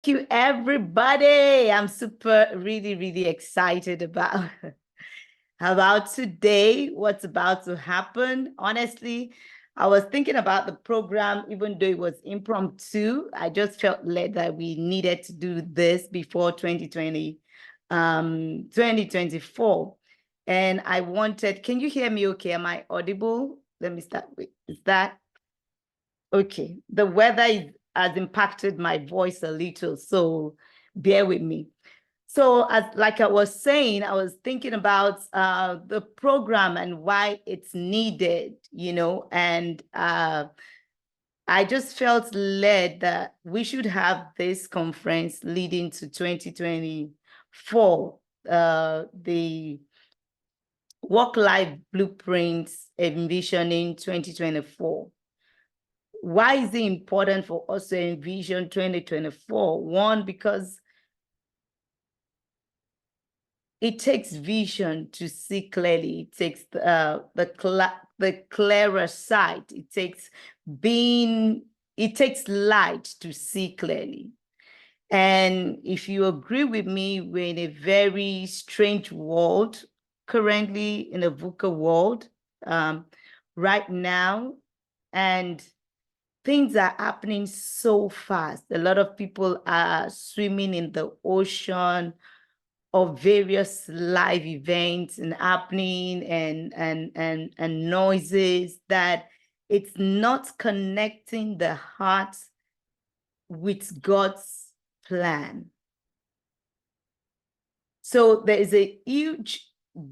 You, everybody. I'm really excited about today, what's about to happen. Honestly, I was thinking about the program, even though it was impromptu. I just felt led that we needed to do this before 2024. And I wanted, can you hear me okay? Am I audible? Let me start with, is that okay? The weather has impacted my voice a little, so bear with me. So like I was saying, I was thinking about the program and why it's needed, and I just felt led that we should have this conference leading to 2024, the Work-Life Blueprints Envisioning 2024. Why is it important for us to envision 2024? One, because it takes vision to see clearly. It takes the clearer sight. It takes light to see clearly. And if you agree with me, we're in a very strange world, currently in a VUCA world right now. And things are happening so fast. A lot of people are swimming in the ocean of various live events and happening and noises that it's not connecting the heart with God's plan. So there is a huge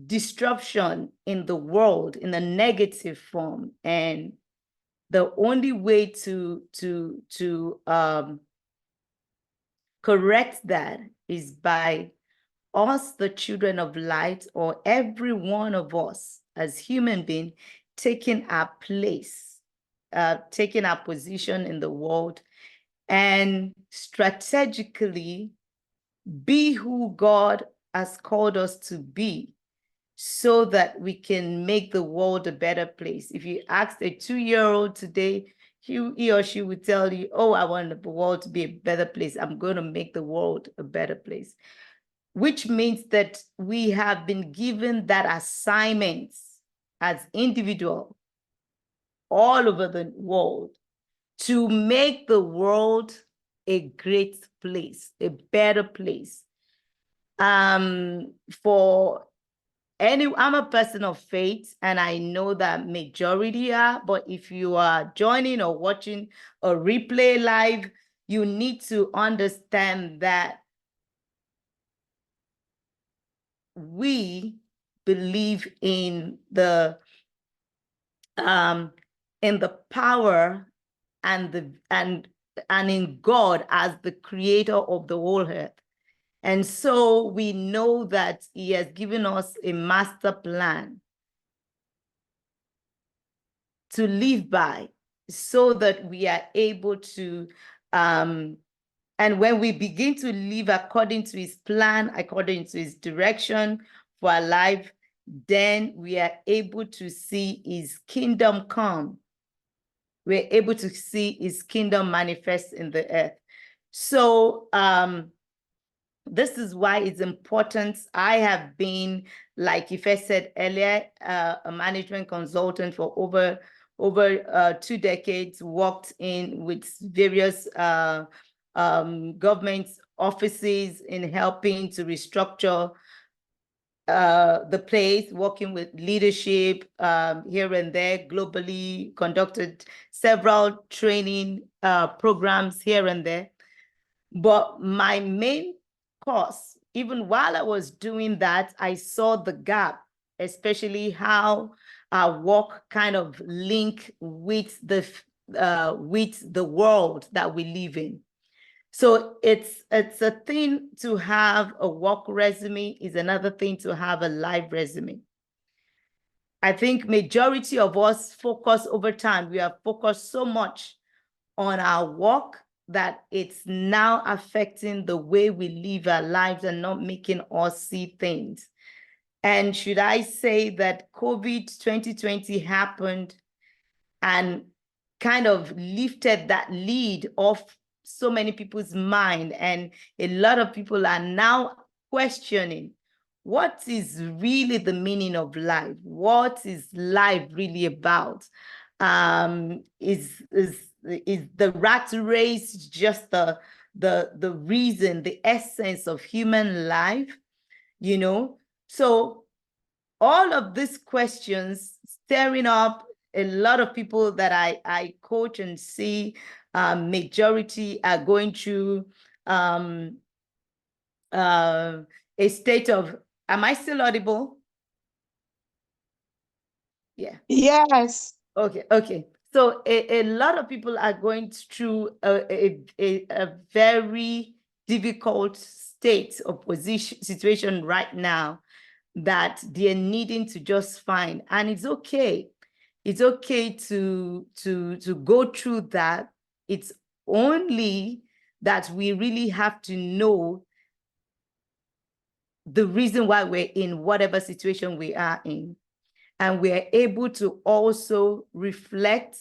disruption in the world in a negative form, and the only way to correct that is by us, the children of light, or every one of us as human beings, taking our place, taking our position in the world, and strategically be who God has called us to be, so that we can make the world a better place. If you ask a 2-year-old today, he or she would tell you, oh, I want the world to be a better place. I'm going to make the world a better place. Which means that we have been given that assignment as individuals all over the world to make the world a great place, a better place. I'm a person of faith, and I know that majority are, but if you are joining or watching a replay live, you need to understand that we believe in the power and in God as the creator of the whole earth. And so we know that he has given us a master plan to live by, so that we are able to, and when we begin to live according to his plan, according to his direction for our life, then we are able to see his kingdom come. We're able to see his kingdom manifest in the earth. So this is why it's important. I have been, like Ife said earlier, a management consultant for over 2 decades, worked with various government offices in helping to restructure the place, working with leadership here and there globally, conducted several training programs here and there. But my main course, even while I was doing that, I saw the gap, especially how our work kind of link with the world that we live in. So it's a thing to have a work resume, is another thing to have a live resume. I think majority of us focus over time. We have focused so much on our work that it's now affecting the way we live our lives and not making us see things. And should I say that COVID 2020 happened and kind of lifted that lead off so many people's mind, and a lot of people are now questioning, what is really the meaning of life? What is life really about? Is the rat race just the reason, the essence of human life? You know, so all of these questions stirring up a lot of people that I coach and see. Majority are going through a state of, am I still audible? Yeah. Yes. Okay. So a lot of people are going through a very difficult state of situation right now that they're needing to just find. And it's okay. It's okay to go through that. It's only that we really have to know the reason why we're in whatever situation we are in. And we're able to also reflect,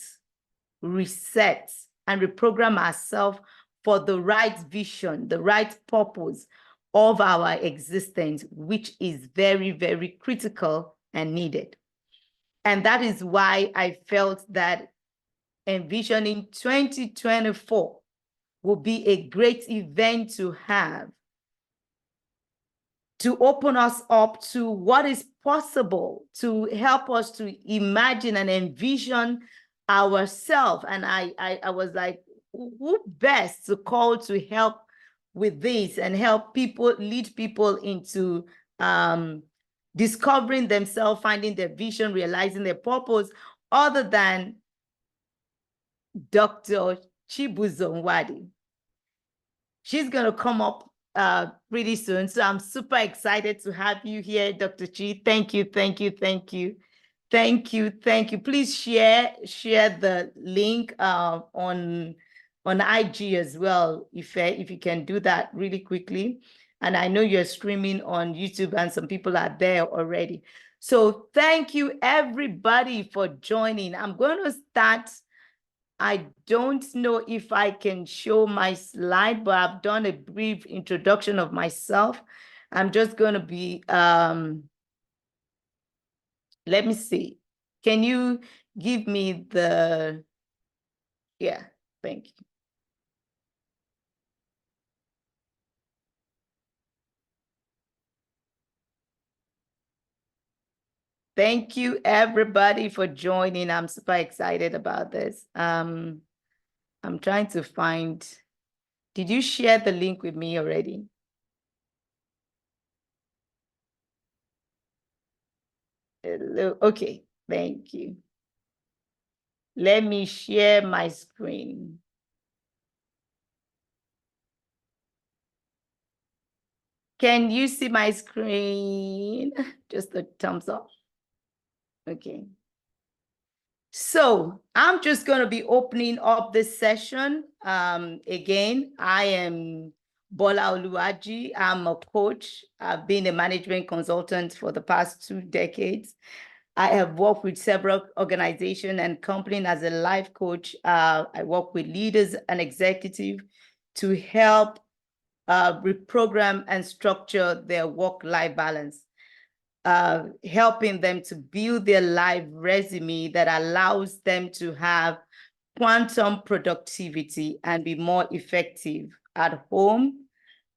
reset, and reprogram ourselves for the right vision, the right purpose of our existence, which is very, very critical and needed. And that is why I felt that Envisioning 2024 will be a great event to have, to open us up to what is possible, to help us to imagine and envision ourselves. And I was like, who best to call to help with this and help people, lead people into discovering themselves, finding their vision, realizing their purpose, other than Dr. Chibuzo Nwadi. She's going to come up pretty soon. So I'm super excited to have you here, Dr. Chi. Thank you. Please share the link on IG as well, if you can do that really quickly. And I know you're streaming on YouTube and some people are there already. So thank you everybody for joining. I'm going to start. I don't know if I can show my slide, but I've done a brief introduction of myself. I'm just going to be, let me see. Can you give me the, yeah, thank you. Thank you everybody for joining. I'm super excited about this. I'm trying to find, did you share the link with me already? Hello. Okay, thank you. Let me share my screen. Can you see my screen? Just a thumbs up. Okay. So I'm just going to be opening up this session. Again, I am Bola Oluwaji. I'm a coach. I've been a management consultant for the past 2 decades. I have worked with several organizations and companies as a life coach. I work with leaders and executives to help reprogram and structure their work-life balance, helping them to build their life resume that allows them to have quantum productivity and be more effective at home,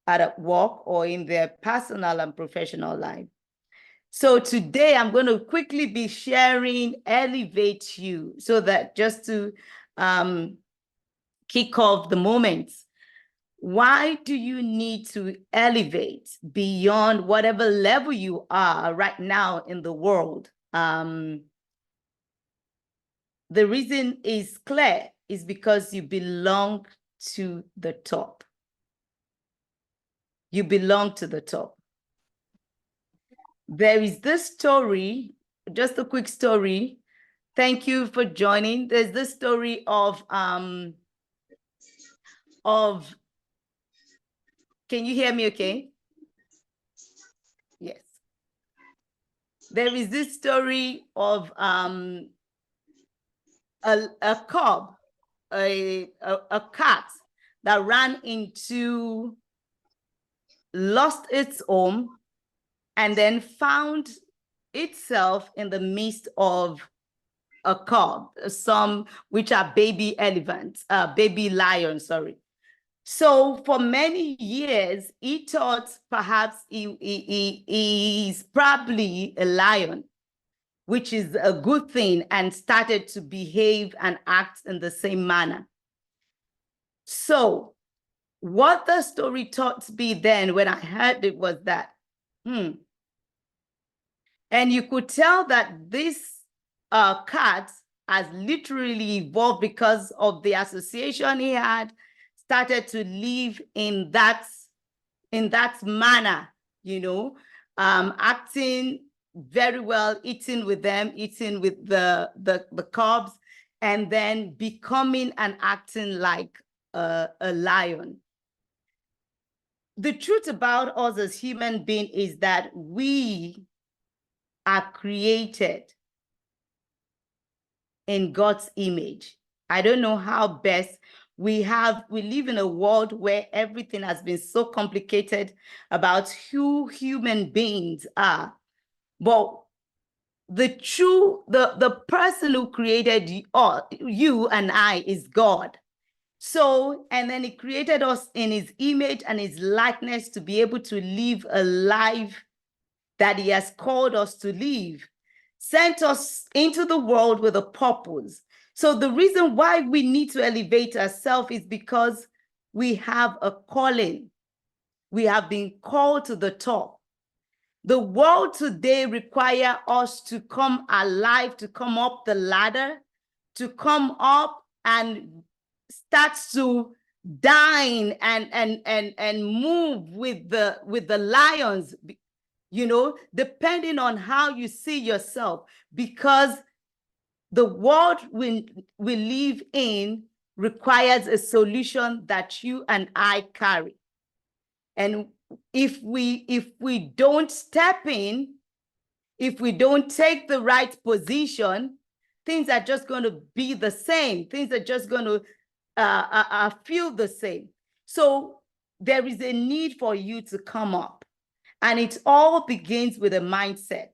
at work, or in their personal and professional life. So today I'm going to quickly be sharing Elevate You, so that just to kick off the moment. Why do you need to elevate beyond whatever level you are right now in the world? The reason is clear, is because you belong to the top. You belong to the top. There is this story, just a quick story. Thank you for joining. There's this story of, can you hear me okay? Yes. There is this story of a cub, a cat that lost its home, and then found itself in the midst of a cub, some which are baby elephants, baby lions, sorry. So for many years, he thought perhaps he's probably a lion, which is a good thing, and started to behave and act in the same manner. So what the story taught me then when I heard it was that, and you could tell that this cat has literally evolved because of the association he had, started to live in that manner, you know, acting very well, eating with them, eating with the cubs, and then becoming and acting like a lion. The truth about us as human beings is that we are created in God's image. I don't know how best we live in a world where everything has been so complicated about who human beings are. But the person who created you and I is God. So, and then he created us in his image and his likeness to be able to live a life that he has called us to live, sent us into the world with a purpose. So the reason why we need to elevate ourselves is because we have a calling. We have been called to the top. The world today requires us to come alive, to come up the ladder, to come up and start to dine and move with the lions, you know, depending on how you see yourself, because the world we live in requires a solution that you and I carry. And if we don't step in, if we don't take the right position, things are just going to be the same. Things are just going to feel the same. So there is a need for you to come up. And it all begins with a mindset.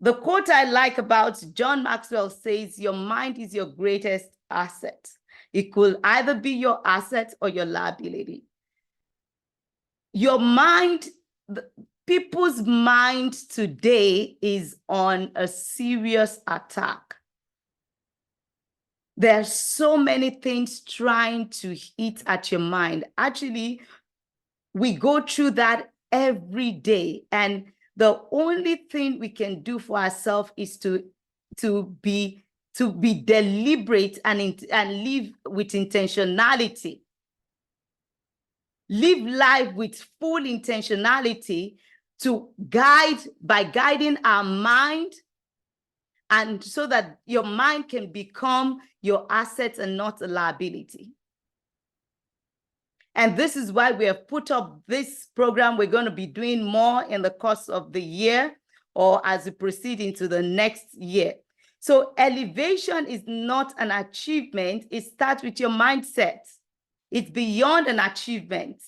The quote I like about John Maxwell says, your mind is your greatest asset. It could either be your asset or your liability. Your mind, people's mind today is on a serious attack. There are so many things trying to hit at your mind. Actually, we go through that every day. And the only thing we can do for ourselves is to be deliberate and live with intentionality. Live life with full intentionality by guiding our mind, and so that your mind can become your asset and not a liability. And this is why we have put up this program. We're going to be doing more in the course of the year or as we proceed into the next year. So elevation is not an achievement. It starts with your mindset. It's beyond an achievement.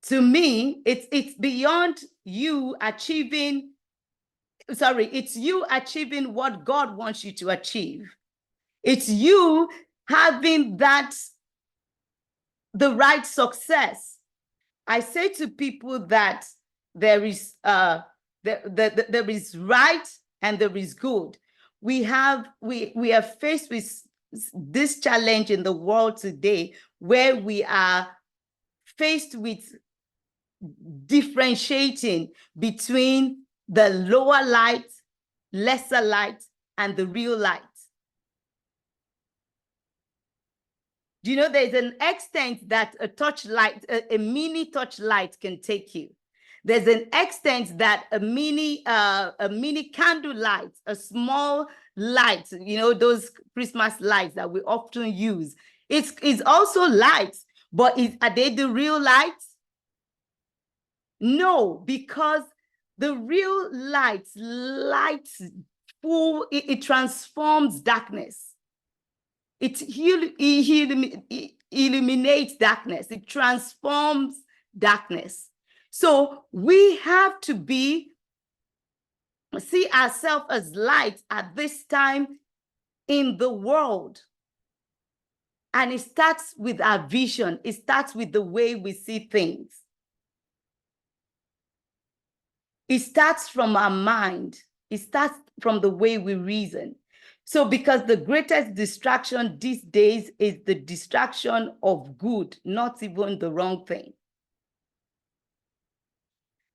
To me, it's beyond you achieving, it's you achieving what God wants you to achieve. It's you having the right success. I say to people that there is there is right and there is good. We are faced with this challenge in the world today, where we are faced with differentiating between the lower light, lesser light, and the real light. Do you know there's an extent that a torchlight, a mini torchlight can take you? There's an extent that a mini candle light, a small light, you know, those Christmas lights that we often use, it's also lights, but are they the real lights? No, because the real light full, it transforms darkness. It illuminates darkness. It transforms darkness. So we have to see ourselves as light at this time in the world. And it starts with our vision. It starts with the way we see things. It starts from our mind. It starts from the way we reason. So because the greatest distraction these days is the distraction of good, not even the wrong thing.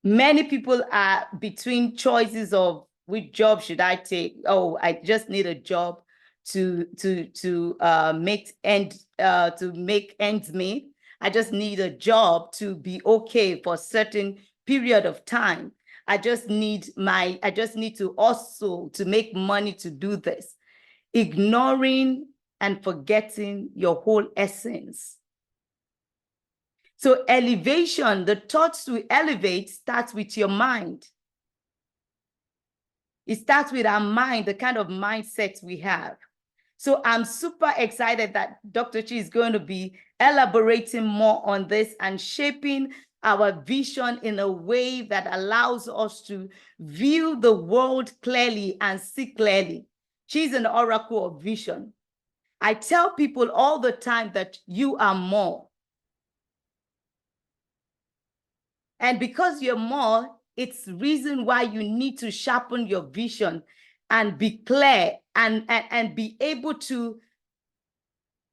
Many people are between choices of which job should I take? Oh, I just need a job to make ends meet. I just need a job to be okay for a certain period of time. I just need to also to make money to do this, ignoring and forgetting your whole essence. So elevation, the thoughts to elevate starts with your mind. It starts with our mind, the kind of mindset we have. So I'm super excited that Dr. Chi is going to be elaborating more on this and shaping our vision in a way that allows us to view the world clearly and see clearly. She's an oracle of vision. I tell people all the time that you are more. And because you're more, it's reason why you need to sharpen your vision and be clear and be able to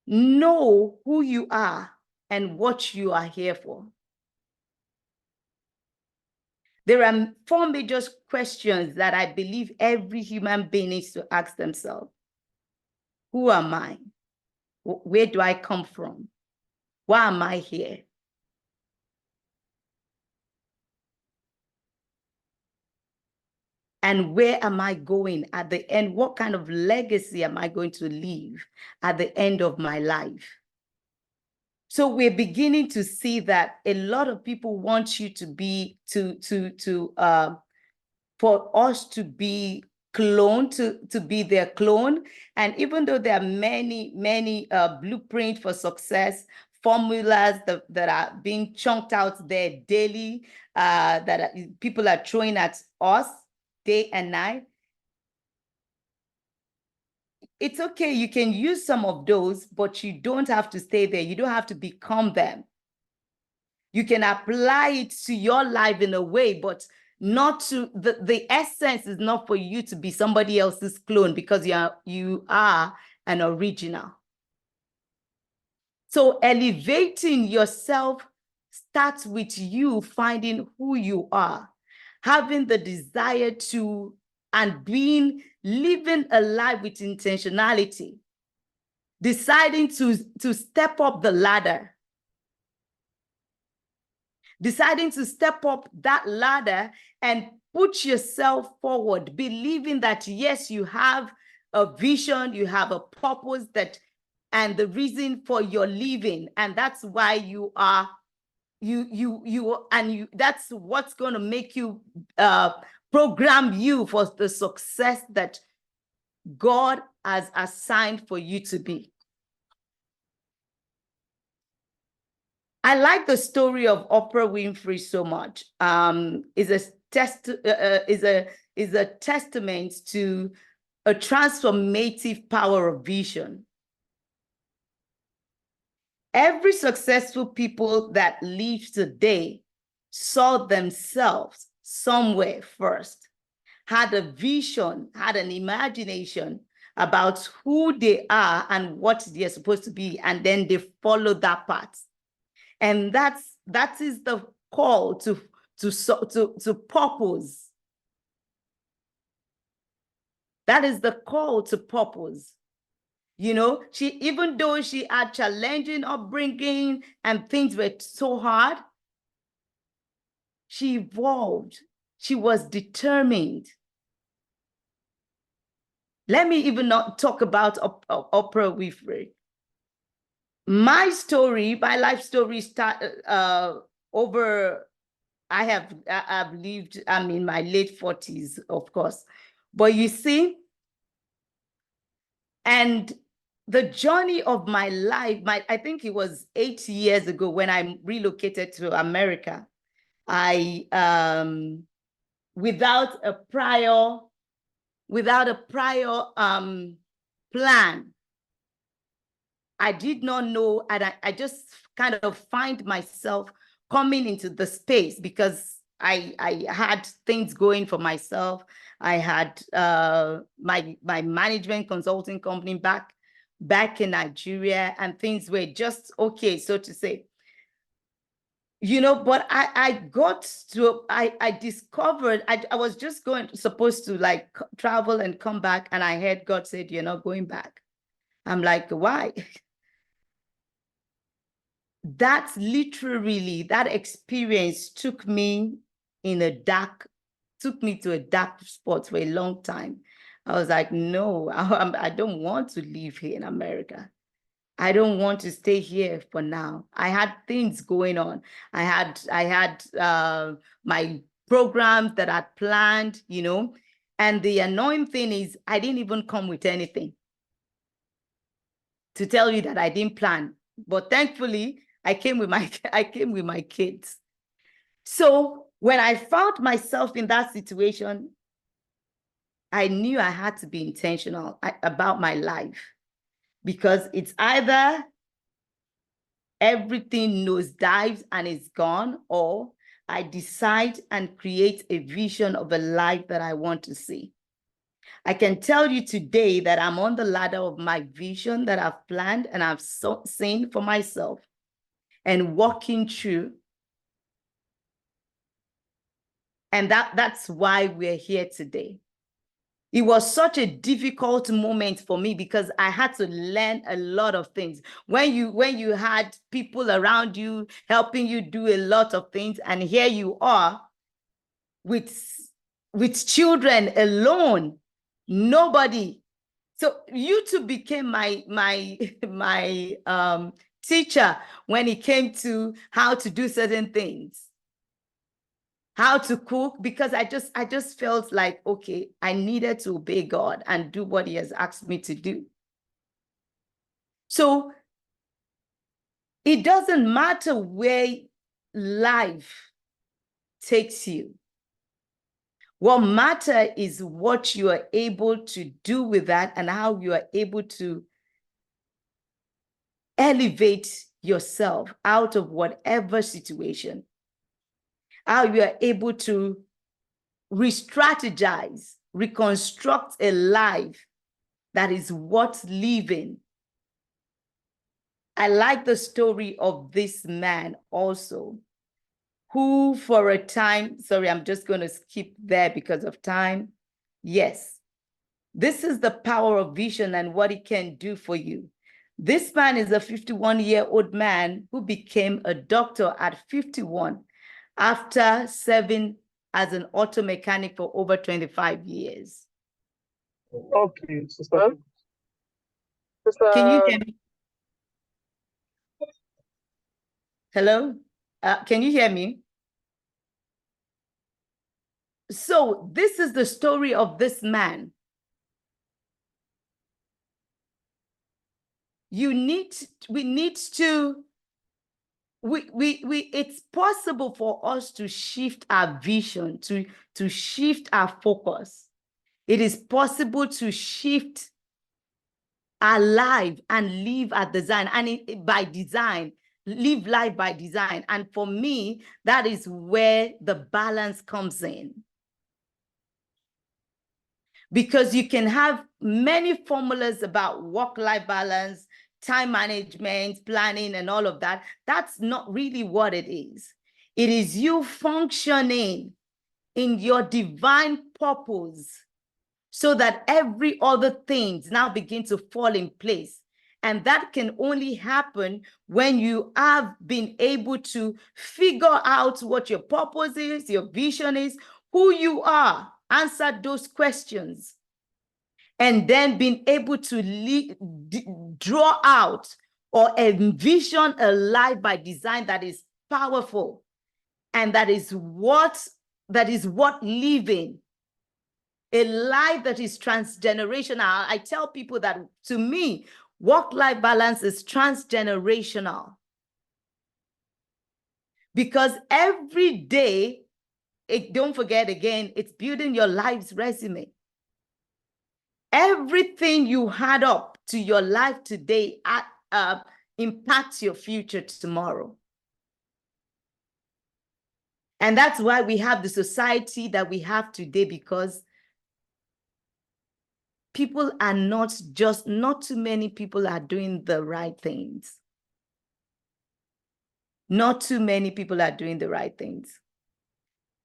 know who you are and what you are here for. There are 4 major questions that I believe every human being needs to ask themselves. Who am I? Where do I come from? Why am I here? And where am I going at the end? What kind of legacy am I going to leave at the end of my life? So we're beginning to see that a lot of people want you to be, for us to be cloned, to be their clone. And even though there are many blueprint for success, formulas that are being chunked out there daily, people are throwing at us day and night, it's okay. You can use some of those, but you don't have to stay there. You don't have to become them. You can apply it to your life in a way, but not to the essence is not for you to be somebody else's clone, because you are an original. So elevating yourself starts with you finding who you are, having the desire to, and living a life with intentionality, deciding to step up the ladder, deciding to step up that ladder and put yourself forward, believing that, yes, you have a vision, you have a purpose, and the reason for your living. And that's why you are, that's what's going to make you, program you for the success that God has assigned for you to be. I like the story of Oprah Winfrey so much. Is a testament to a transformative power of vision. Every successful people that live today saw themselves somewhere first, had a vision, had an imagination about who they are and what they're supposed to be, and then they followed that path. And that is the call to purpose. That is the call to purpose. You know, even though she had challenging upbringing and things were so hard, she evolved. She was determined. Let me even not talk about Oprah Winfrey. My life story started over. I've lived, I'm in my late 40s, of course. But you see, and the journey of my life, I think it was 8 years ago when I relocated to America. I without a prior plan. I did not know, and I just kind of find myself coming into the space because I had things going for myself. I had my management consulting company back in Nigeria, and things were just okay, so to say. But I discovered I was just supposed to like travel and come back, and I heard God said, "You're not going back." I'm like, why? That experience took me to a dark spot for a long time. I was like, no, I don't want to live here in America. I don't want to stay here for now. I had things going on. I had my programs that I'd planned, and the annoying thing is I didn't even come with anything to tell you that I didn't plan. But thankfully, I came with my kids. So when I found myself in that situation, I knew I had to be intentional about my life, because it's either everything nosedives and is gone, or I decide and create a vision of a life that I want to see. I can tell you today that I'm on the ladder of my vision that I've planned and I've seen for myself and walking through. And that's why we're here today. It was such a difficult moment for me because I had to learn a lot of things. When you had people around you helping you do a lot of things, and here you are with children alone, nobody. So YouTube became my teacher when it came to how to do certain things, how to cook, because I just felt like, okay, I needed to obey God and do what he has asked me to do. So it doesn't matter where life takes you. What matters is what you are able to do with that and how you are able to elevate yourself out of whatever situation, how you are able to re-strategize, reconstruct a life that is worth living. I like the story of this man also, who for a time, sorry, I'm just going to skip there because of time. Yes, this is the power of vision and what it can do for you. This man is a 51-year-old man who became a doctor at 51 after serving as an auto mechanic for over 25 years. Okay, sister. Can you hear me? Hello? Can you hear me? So this is the story of this man. It's possible for us to shift our vision, to shift our focus. It is possible to shift our life and live at design, and by design, live life by design. And for me, that is where the balance comes in. Because you can have many formulas about work-life balance, time management, planning, and all of that. That's not really what it is. It is you functioning in your divine purpose so that every other things now begin to fall in place. And that can only happen when you have been able to figure out what your purpose is, your vision is, who you are, answer those questions, and then being able to draw out or envision a life by design that is powerful, and that is what living, a life that is transgenerational. I tell people that, to me, Work-life balance is transgenerational because every day, don't forget again, it's building your life's resume. Everything you had up to your life today impacts your future tomorrow. And that's why we have the society that we have today, because people are not too many people are doing the right things. Not too many people are doing the right things.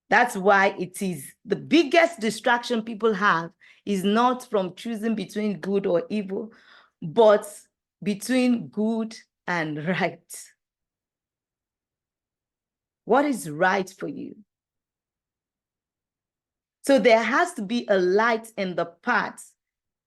That's why it is the biggest distraction people have is not from choosing between good or evil, but between good and right. What is right for you? So there has to be a light in the path,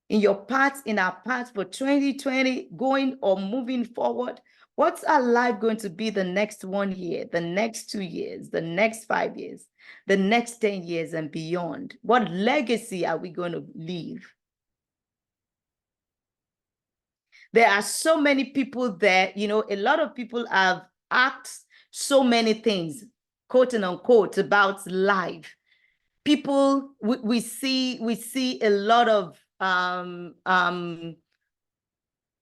in our path for 2020, going or moving forward. What's our life going to be the next 1 year, the next 2 years, the next 5 years, the next 10 years and beyond? What legacy are we going to leave? There are so many people there, a lot of people have asked so many things, quote and unquote, about life. People, we see a lot of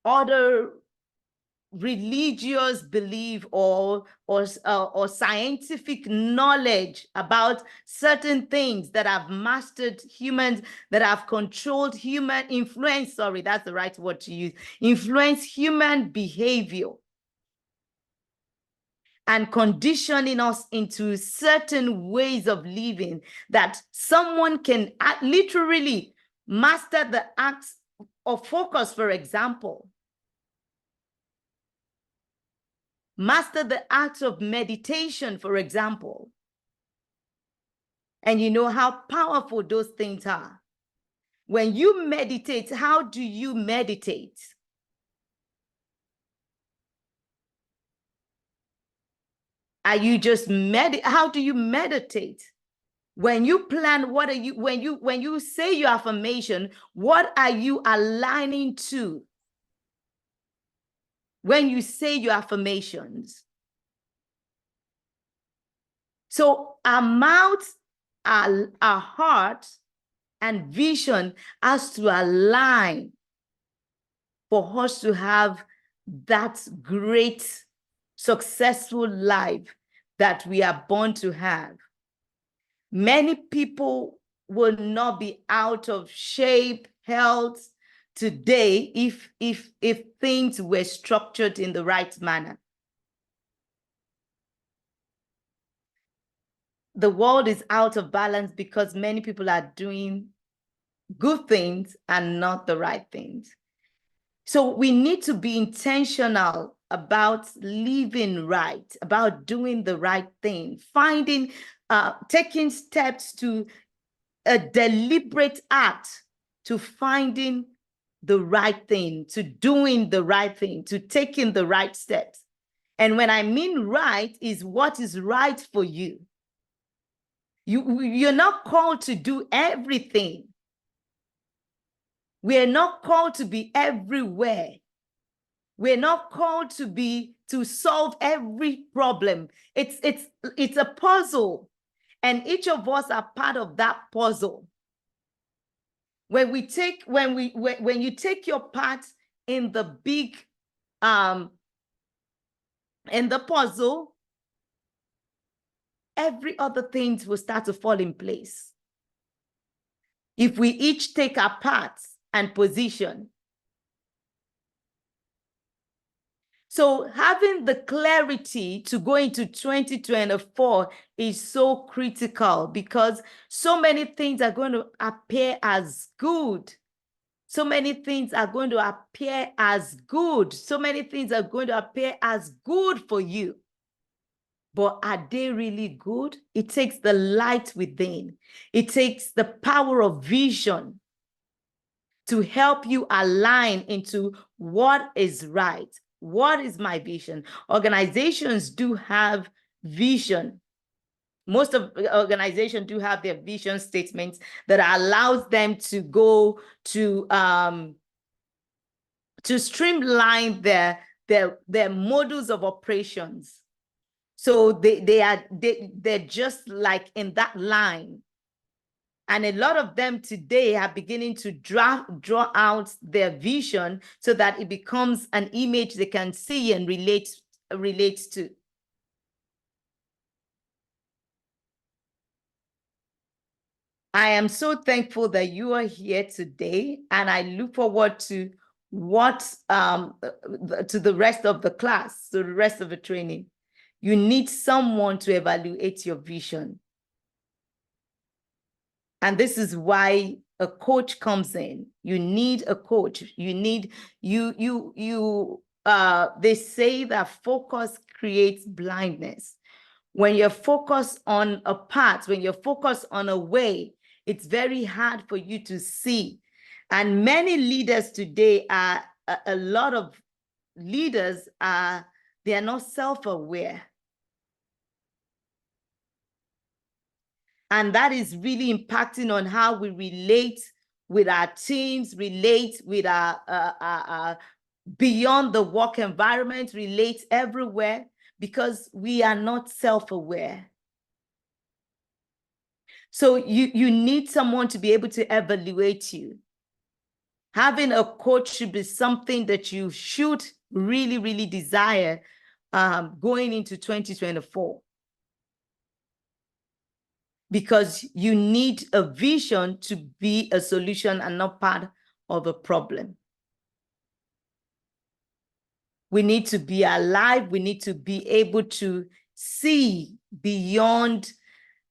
other religious belief or scientific knowledge about certain things that have mastered humans, that have controlled human influence. Sorry, that's the right word to use. Influence human behavior and conditioning us into certain ways of living that someone can literally master the acts of focus, for example. Master the act of meditation, for example. And you know how powerful those things are. When you meditate, how do you meditate? Are you just how do you meditate? When you plan, what are you, when you say your affirmation, what are you aligning to? When you say your affirmations. So our mouth, our heart, and vision has to align for us to have that great, successful life that we are born to have. Many people will not be out of shape, health today if things were structured in the right manner. The world is out of balance because many people are doing good things and not the right things. So we need to be intentional about living right, about doing the right thing, taking steps to a deliberate act to finding the right thing, to doing the right thing, to taking the right steps. And when I mean right is what is right for you. You're not called to do everything. We're not called to be everywhere. We're not called to solve every problem. It's a puzzle, and each of us are part of that puzzle. When you take your part in the big in the puzzle, every other things will start to fall in place. If we each take our parts and position. So having the clarity to go into 2024 is so critical because so many things are going to appear as good. So many things are going to appear as good. So many things are going to appear as good for you. But are they really good? It takes the light within. It takes the power of vision to help you align into what is right. What is my vision? Organizations do have vision. Most of organizations do have their vision statements that allows them to go to to streamline their models of operations. So they're just like in that line. And a lot of them today are beginning to draw out their vision so that it becomes an image they can see and relate to. I am so thankful that you are here today, and I look forward to to the rest of the class, to the rest of the training. You need someone to evaluate your vision. And this is why a coach comes in. You need a coach. You need, they say that focus creates blindness. When you're focused on a path, when you're focused on a way, it's very hard for you to see. And many leaders today are, a lot of leaders are, they are not self-aware. And that is really impacting on how we relate with our teams, relate with our beyond the work environment, relate everywhere, because we are not self-aware. So you need someone to be able to evaluate you. Having a coach should be something that you should really, really desire going into 2024. Because you need a vision to be a solution and not part of a problem. We need to be alive. We need to be able to see beyond.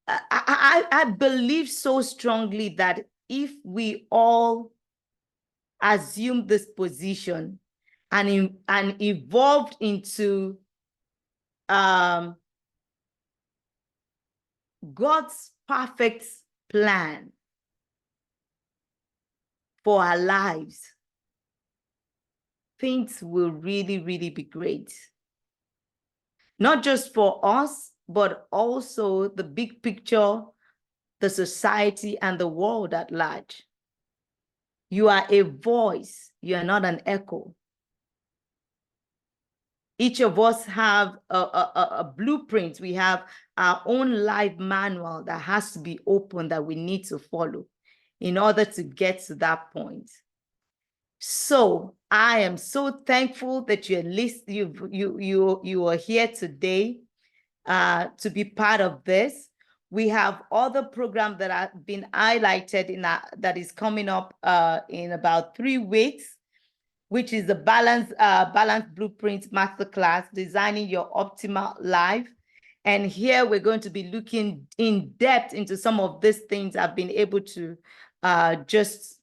I believe so strongly that if we all assume this position and evolved into God's perfect plan for our lives, things will really, really be great. Not just for us, but also the big picture, the society, and the world at large. You are a voice. You are not an echo. Each of us have a blueprint. We have our own life manual that has to be open, that we need to follow in order to get to that point. So I am so thankful that you are here today to be part of this. We have other programs that have been highlighted in that is coming up in about 3 weeks, which is the Balanced BluePrint Masterclass, Designing Your Optimal Life. And here we're going to be looking in depth into some of these things I've been able to just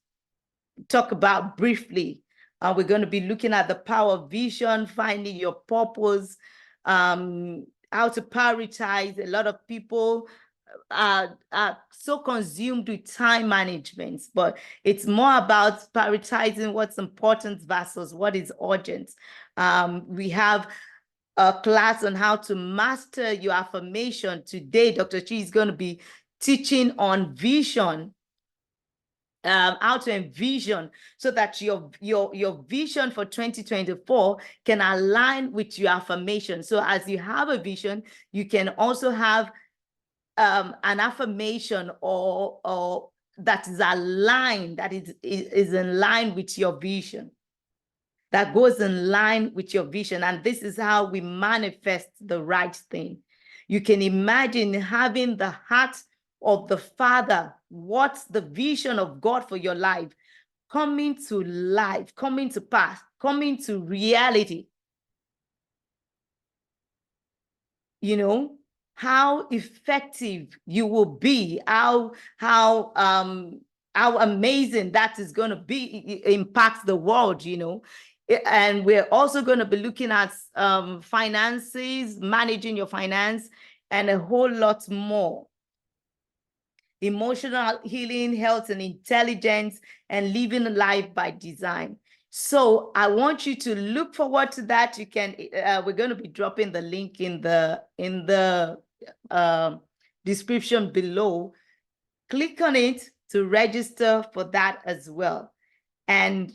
talk about briefly. We're going to be looking at the power of vision, finding your purpose, how to prioritize. A lot of people are so consumed with time management, but it's more about prioritizing what's important versus what is urgent. We have a class on how to master your affirmation. Today, Dr. Chi is going to be teaching on vision, how to envision, so that your vision for 2024 can align with your affirmation. So as you have a vision, you can also have an affirmation or that is aligned, that is in line with your vision, that goes in line with your vision. And this is how we manifest the right thing. You can imagine having the heart of the Father, what's the vision of God for your life, coming to life, coming to pass, coming to reality. You know, how effective you will be, how amazing that is going to be, impacts the world, you know. And we're also going to be looking at finances, managing your finance, and a whole lot more. Emotional healing, health and intelligence, and living life by design. So I want you to look forward to that. You can, we're going to be dropping the link in the description below. Click on it to register for that as well. And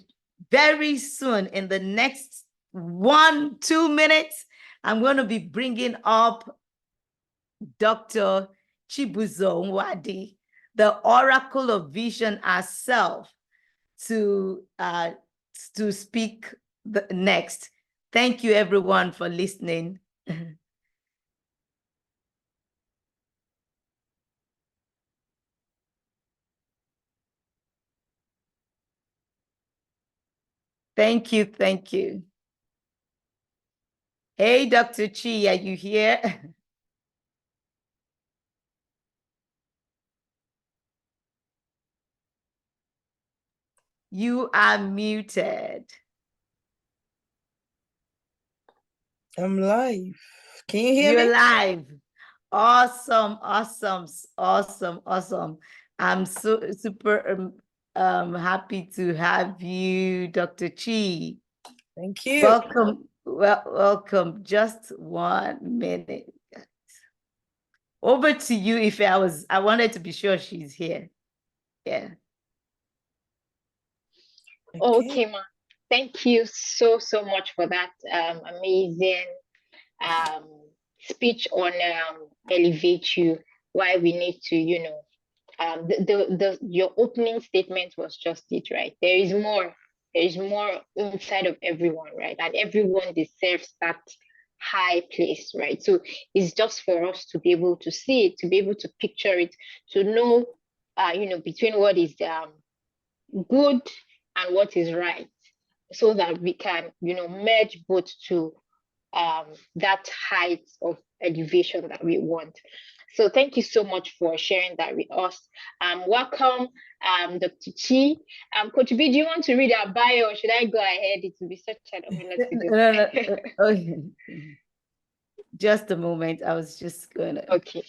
very soon, in the next 1-2 minutes, I'm going to be bringing up Dr. Chibuzo Nwadi, the Oracle of Vision herself, to speak next. Thank you, everyone, for listening. Thank you. Thank you. Hey, Dr. Chi, are you here? You are muted. I'm live. Can you hear You're me? live. Awesome, awesome, awesome, awesome. I'm so super happy to have you, Dr. Chi. Thank you. Welcome, welcome. Just 1 minute. Over to you. If I wanted to be sure she's here. Yeah. Okay, ma. Thank you so much for that amazing speech on Elevate You. Why we need to, your opening statement was just it, right? There is more. There is more inside of everyone, right? And everyone deserves that high place, right? So it's just for us to be able to see it, to be able to picture it, to know, between what is good and what is right, so that we can, merge both to that height of elevation that we want. So thank you so much for sharing that with us. Welcome, Dr. Chi. Coach B, do you want to read our bio, or should I go ahead? It will be such an honor to do. No. Okay. Just a moment. I was just gonna. Okay.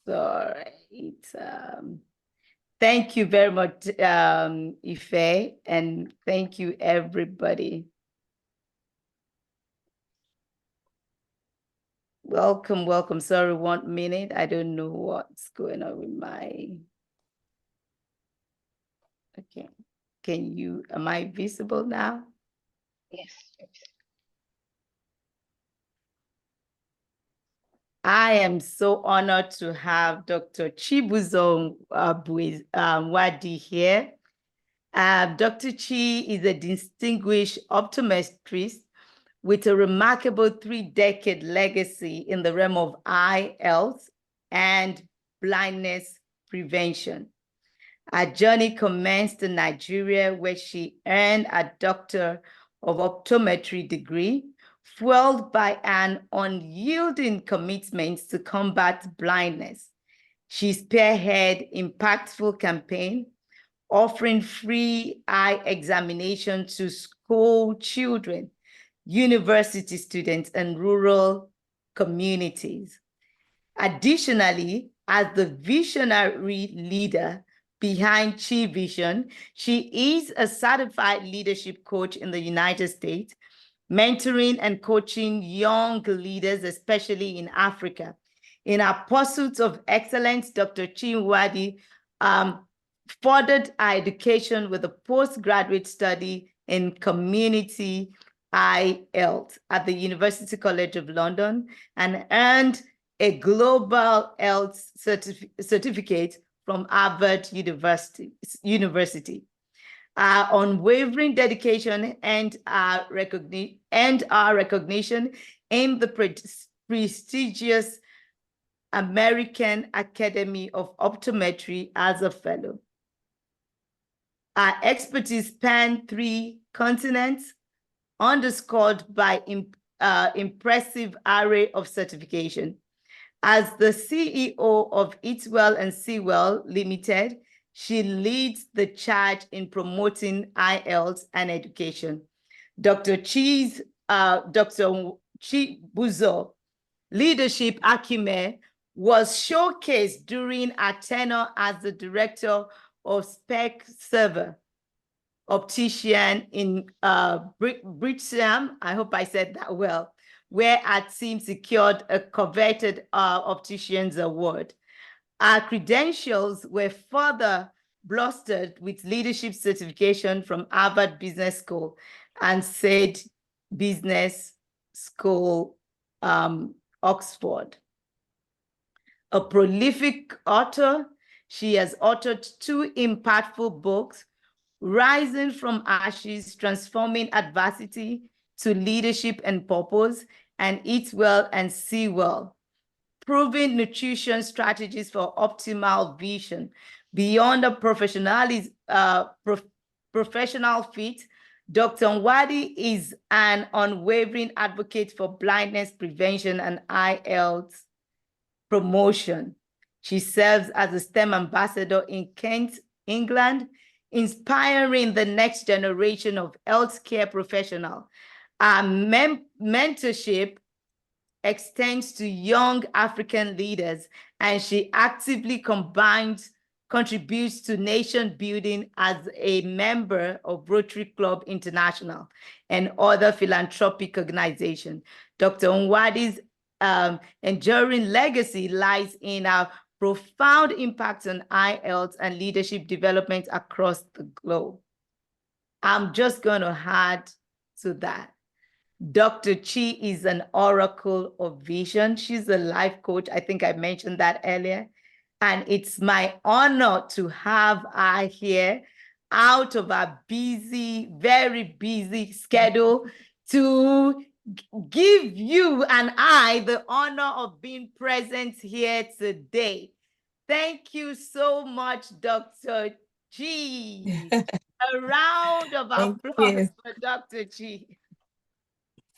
All right. Thank you very much, Ife, and thank you, everybody. Welcome, welcome. Sorry, 1 minute. I don't know what's going on with my... Okay. Am I visible now? Yes. I am so honored to have Dr. Chibuzo Nwadi here. Dr. Chi is a distinguished optometrist with a remarkable 3-decade legacy in the realm of eye health and blindness prevention. Her journey commenced in Nigeria, where she earned a Doctor of Optometry degree, fueled by an unyielding commitment to combat blindness. She spearheaded impactful campaign offering free eye examination to school children, university students, and rural communities. Additionally, as the visionary leader behind Chi Vision, she is a certified leadership coach in the United States, mentoring and coaching young leaders, especially in Africa. In her pursuit of excellence, Dr. Chi Nwadi furthered her education with a postgraduate study in community eye health at the University College of London and earned a global health certificate from Harvard University. Our unwavering dedication and our recognition in the prestigious American Academy of Optometry as a fellow. Our expertise span 3 continents, underscored by impressive array of certification. As the CEO of Eat Well and See Well Limited, she leads the charge in promoting eye health and education. Dr. Chibuzo leadership acumen was showcased during her tenure as the director of Spec Server optician in Brixham, I hope I said that well, where our team secured a coveted opticians award. Our credentials were further bolstered with leadership certification from Harvard Business School and said Business School, Oxford. A prolific author, she has authored 2 impactful books, Rising from Ashes, Transforming Adversity to Leadership and Purpose, and Eat Well and See Well, Proving Nutrition Strategies for Optimal Vision. Beyond a professional fit, Dr. Nwadi is an unwavering advocate for blindness prevention and eye health promotion. She serves as a STEM ambassador in Kent, England, inspiring the next generation of healthcare professionals. Our mentorship extends to young African leaders, and she actively contributes to nation building as a member of Rotary Club International and other philanthropic organizations. Dr. Nwadi's enduring legacy lies in our profound impact on eye health and leadership development across the globe. I'm just going to add to that. Dr. Chi is an oracle of vision. She's a life coach. I think I mentioned that earlier. And it's my honor to have her here out of our busy, very busy schedule to give you and I the honor of being present here today. Thank you so much, Dr. Chi. A round of applause for Dr. Chi.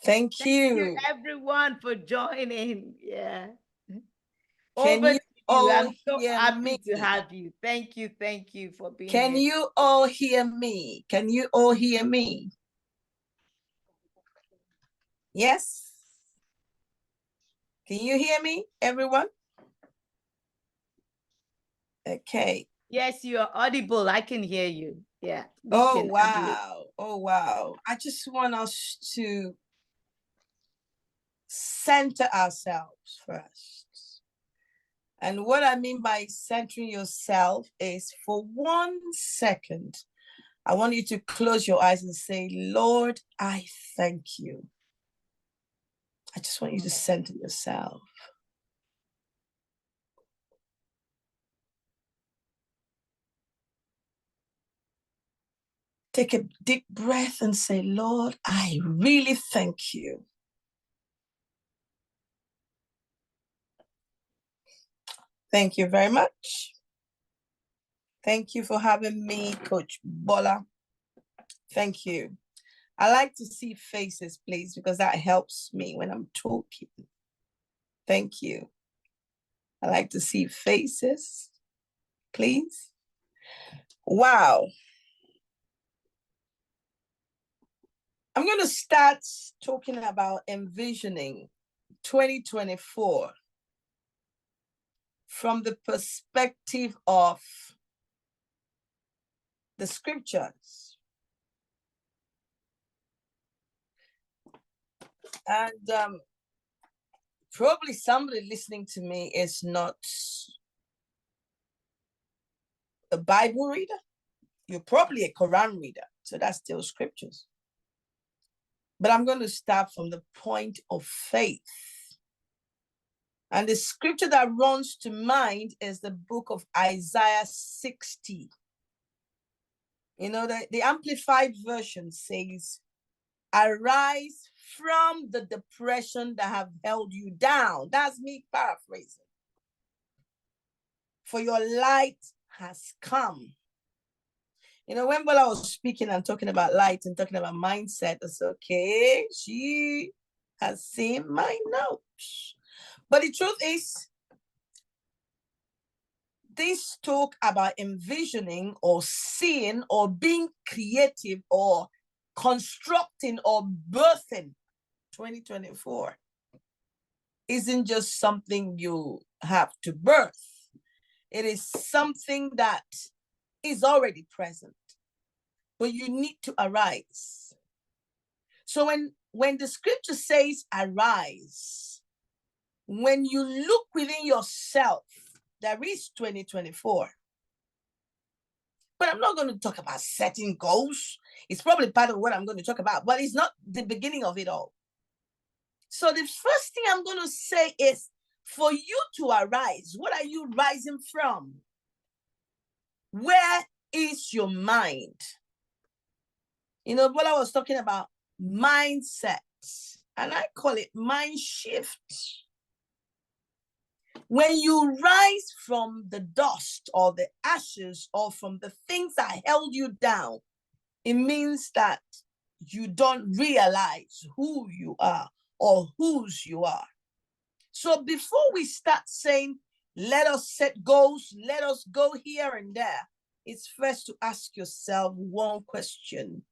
Thank Thank you, you, everyone, for joining. Yeah. Can Over you to you. all I'm so hear happy me? to have you. Thank you for being Can here. you all hear me? Can you all hear me? Yes? Can you hear me, everyone? Okay. Yes, you are audible. I can hear you. Yeah. Oh, wow. Oh, wow. I just want us to center ourselves first. And what I mean by centering yourself is, for 1 second, I want you to close your eyes and say, Lord, I thank you. I just want you to center yourself. Take a deep breath and say, Lord, I really thank you. Thank you very much. Thank you for having me, Coach Bola. Thank you. I like to see faces, please, because that helps me when I'm talking. Thank you. I like to see faces, please. Wow. I'm going to start talking about envisioning 2024 from the perspective of the scriptures. And probably somebody listening to me is not a Bible reader. You're probably a Quran reader, so that's still scriptures. But I'm going to start from the point of faith. And the scripture that runs to mind is the book of Isaiah 60. You know, the Amplified Version says, arise from the depression that have held you down. That's me paraphrasing. For your light has come. You know, when Bola was speaking and talking about light and talking about mindset, it's okay. She has seen my notes. But the truth is, this talk about envisioning or seeing or being creative or constructing or birthing 2024 isn't just something you have to birth. It is something that is already present, but you need to arise. So when the scripture says arise, when you look within yourself there is 2024. But I'm not going to talk about setting goals. It's probably part of what I'm going to talk about, but it's not the beginning of it all. So the first thing I'm going to say is, for you to arise, what are you rising from? Where is your mind? You know, what I was talking about, mindsets, and I call it mind shift. When you rise from the dust or the ashes or from the things that held you down, it means that you don't realize who you are or whose you are. So before we start saying, let us set goals, let us go here and there, it's first to ask yourself one question: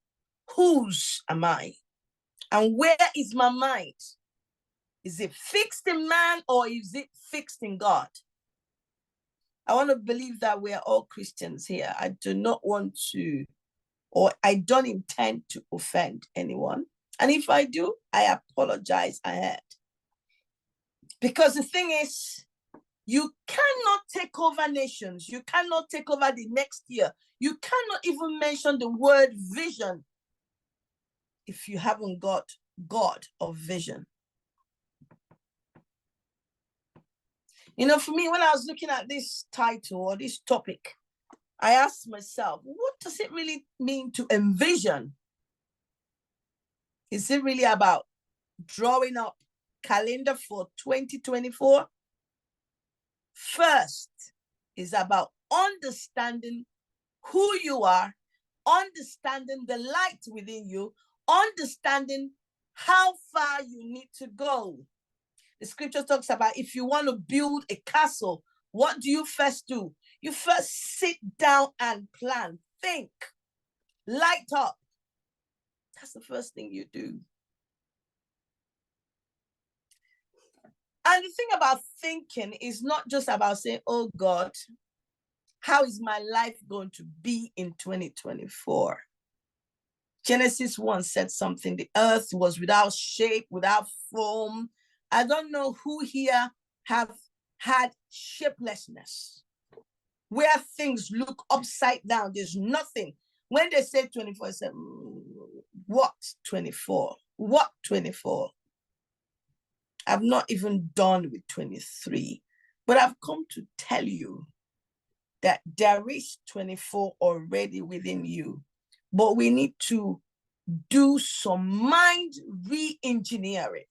whose am I? And where is my mind? Is it fixed in man or is it fixed in God? I want to believe that we are all Christians here. I do not want to, or I don't intend to offend anyone. And if I do, I apologize ahead. Because the thing is, you cannot take over nations. You cannot take over the next year. You cannot even mention the word vision if you haven't got God of vision. You know, for me, when I was looking at this title or this topic, I asked myself, what does it really mean to envision? Is it really about drawing up calendar for 2024? First is about understanding who you are, understanding the light within you, understanding how far you need to go. The scripture talks about, if you want to build a castle, what do you first do? You first sit down and plan, think, light up. That's the first thing you do. And the thing about thinking is not just about saying, oh God, how is my life going to be in 2024? Genesis 1 said something, the earth was without shape, without form. I don't know who here have had shapelessness, where things look upside down. There's nothing. When they say 24, I say, what 24? What 24? I've not even done with 23, but I've come to tell you that there is 24 already within you, but we need to do some mind re-engineering.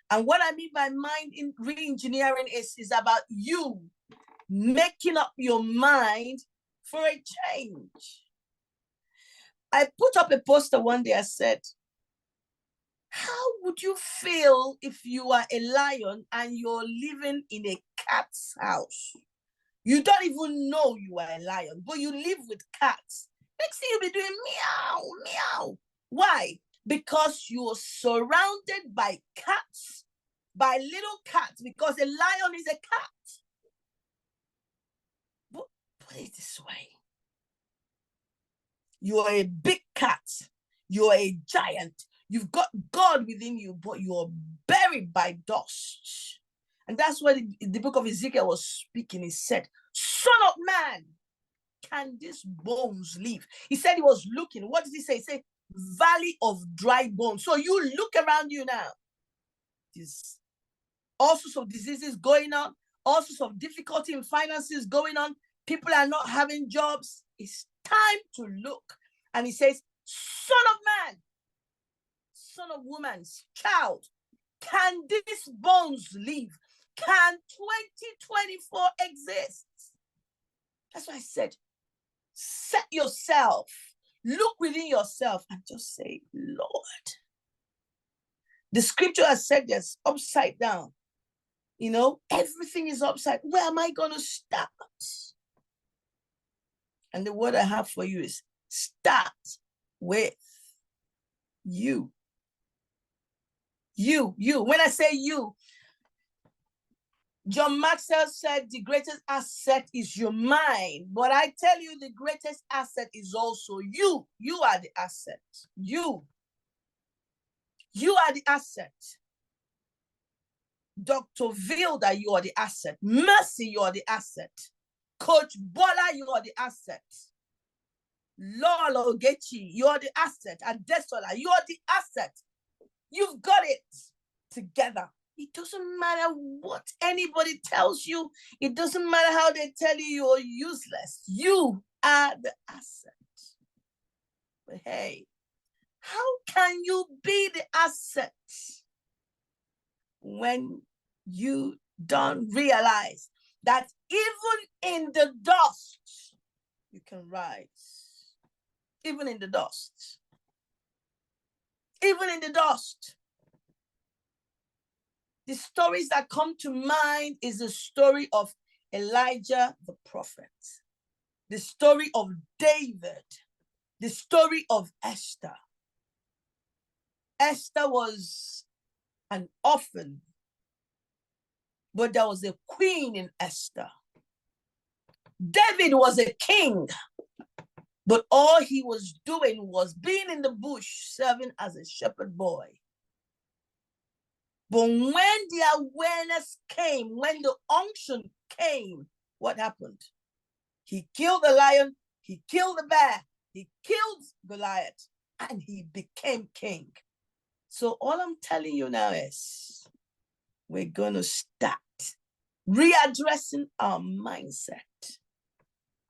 And what I mean by mind re-engineering is about you making up your mind for a change. I put up a poster one day. I said, how would you feel if you are a lion and you're living in a cat's house? You don't even know you are a lion, but you live with cats. Next thing you'll be doing meow, meow. Why? Because you're surrounded by cats, by little cats, because a lion is a cat. But put it this way. You're a big cat. You're a giant. You've got God within you, but you're buried by dust. And that's what the book of Ezekiel was speaking. He said, Son of man, can these bones live? He said he was looking. What did he say? He said, valley of dry bones. So you look around you now. There's all sorts of diseases going on, all sorts of difficulty in finances going on. People are not having jobs. It's time to look. And he says, Son of man, son of woman, child, can these bones live? Can 2024 exist? That's why I said, set yourself, look within yourself and just say, Lord. The scripture has said this, upside down. You know, everything is upside. Where am I going to start? And the word I have for you is start with you. You. When I say you, John Maxwell said the greatest asset is your mind. But I tell you, the greatest asset is also you. You are the asset. You are the asset. Dr. Vilda, you are the asset. Mercy, you are the asset. Coach Bola, you are the asset. Lolo Gechi, you are the asset. Adesola, you are the asset. You've got it together. It doesn't matter what anybody tells you. It doesn't matter how they tell you you're useless. You are the asset. But hey, how can you be the asset when you don't realize that even in the dust, you can rise? Even in the dust. Even in the dust. The stories that come to mind is the story of Elijah the prophet, the story of David, the story of Esther. Esther was an orphan, but there was a queen in Esther. David was a king, but all he was doing was being in the bush, serving as a shepherd boy. But when the awareness came, when the unction came, what happened? He killed the lion, he killed the bear, he killed Goliath, and he became king. So all I'm telling you now is we're going to start readdressing our mindset.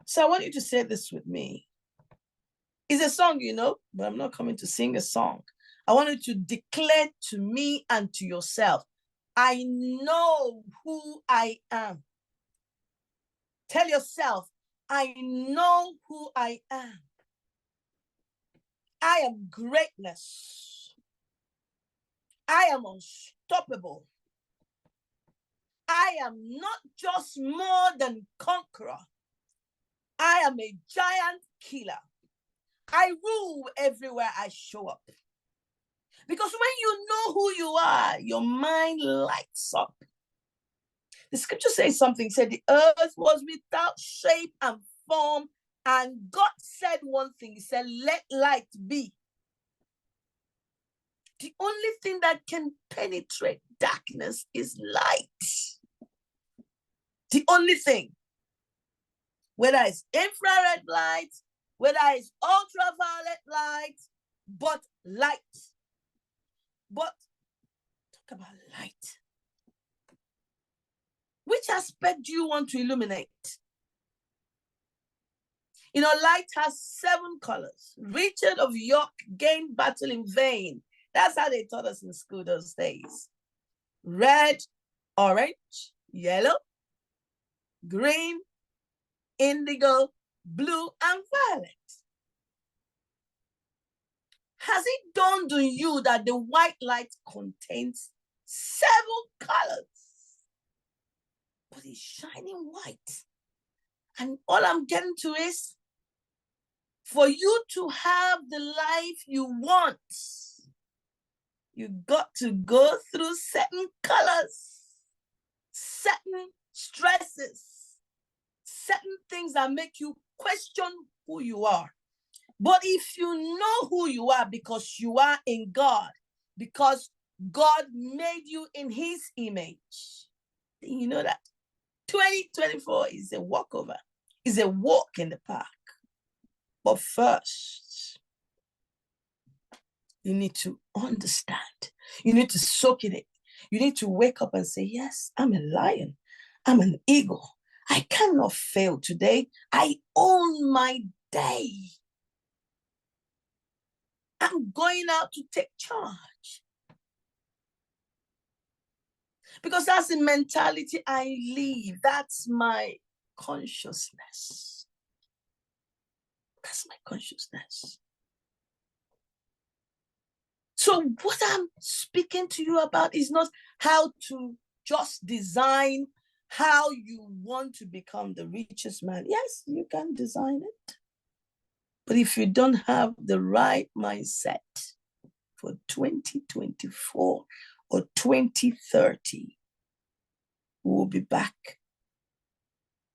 So I want you to say this with me. It's a song, you know, but I'm not coming to sing a song. I want you to declare to me and to yourself, I know who I am. Tell yourself, I know who I am. I am greatness. I am unstoppable. I am not just more than conqueror. I am a giant killer. I rule everywhere I show up. Because when you know who you are, your mind lights up. The scripture says something, said the earth was without shape and form, and God said one thing, he said, let light be. The only thing that can penetrate darkness is light. The only thing. Whether it's infrared light, whether it's ultraviolet light, but light. But talk about light. Which aspect do you want to illuminate? You know, light has 7 colors. Richard of York gained battle in vain. That's how they taught us in school those days. Red, orange, yellow, green, indigo, blue, and violet. Has it dawned on you that the white light contains 7 colors? But it's shining white. And all I'm getting to is, for you to have the life you want, you got to go through certain colors, certain stresses, certain things that make you question who you are. But if you know who you are because you are in God, because God made you in his image, you know that 2024 is a walkover, is a walk in the park. But first, you need to understand. You need to soak in it. You need to wake up and say, yes, I'm a lion. I'm an eagle. I cannot fail today. I own my day. I'm going out to take charge. Because that's the mentality I live. That's my consciousness. That's my consciousness. So what I'm speaking to you about is not how to just design how you want to become the richest man. Yes, you can design it. But if you don't have the right mindset for 2024 or 2030, we'll be back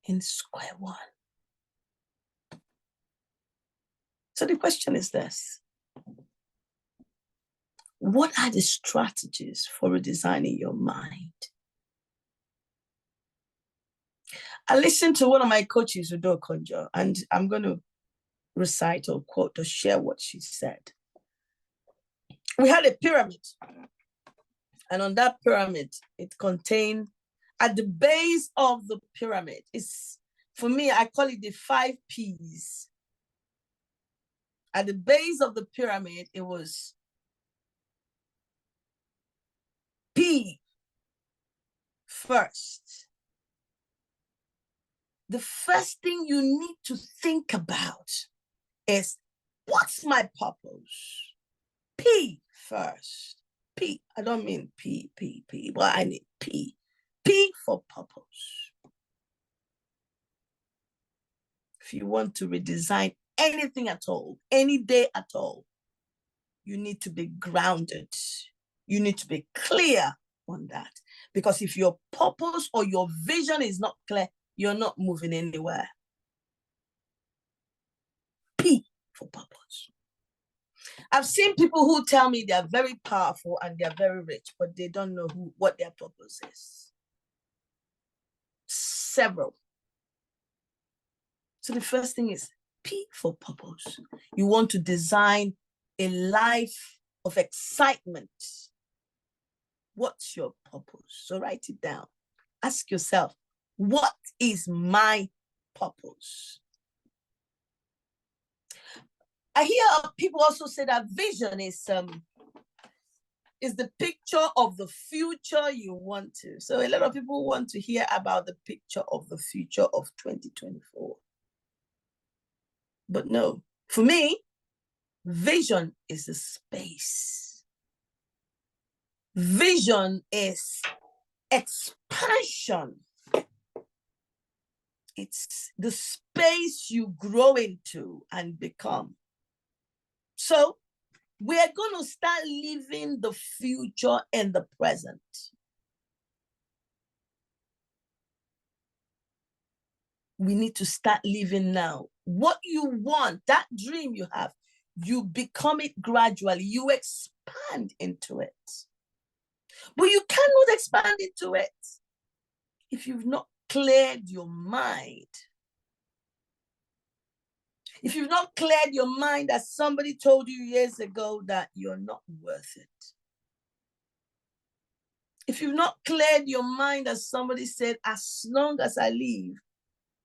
in square one. So the question is this. What are the strategies for redesigning your mind? I listened to one of my coaches, Udo Konjo, and I'm going to recite or quote or share what she said. We had a pyramid, and on that pyramid, it contained, at the base of the pyramid, it's, for me, I call it the 5 P's. At the base of the pyramid, it was P, first. The first thing you need to think about is, what's my purpose? P first. P, I don't mean P, but I need P. P for purpose. If you want to redesign anything at all, any day at all, you need to be grounded. You need to be clear on that. Because if your purpose or your vision is not clear, you're not moving anywhere. P for purpose. I've seen people who tell me they're very powerful and they're very rich, but they don't know what their purpose is. Several. So the first thing is P for purpose. You want to design a life of excitement. What's your purpose? So write it down. Ask yourself, what is my purpose? I hear people also say that vision is the picture of the future you want to. So a lot of people want to hear about the picture of the future of 2024. But no, for me, vision is a space. Vision is expansion. It's the space you grow into and become. So we're going to start living the future in the present. We need to start living now. What you want, that dream you have, you become it gradually. You expand into it. But you cannot expand into it if you've not cleared your mind. If you've not cleared your mind, that somebody told you years ago that you're not worth it. If you've not cleared your mind, as somebody said, as long as I live,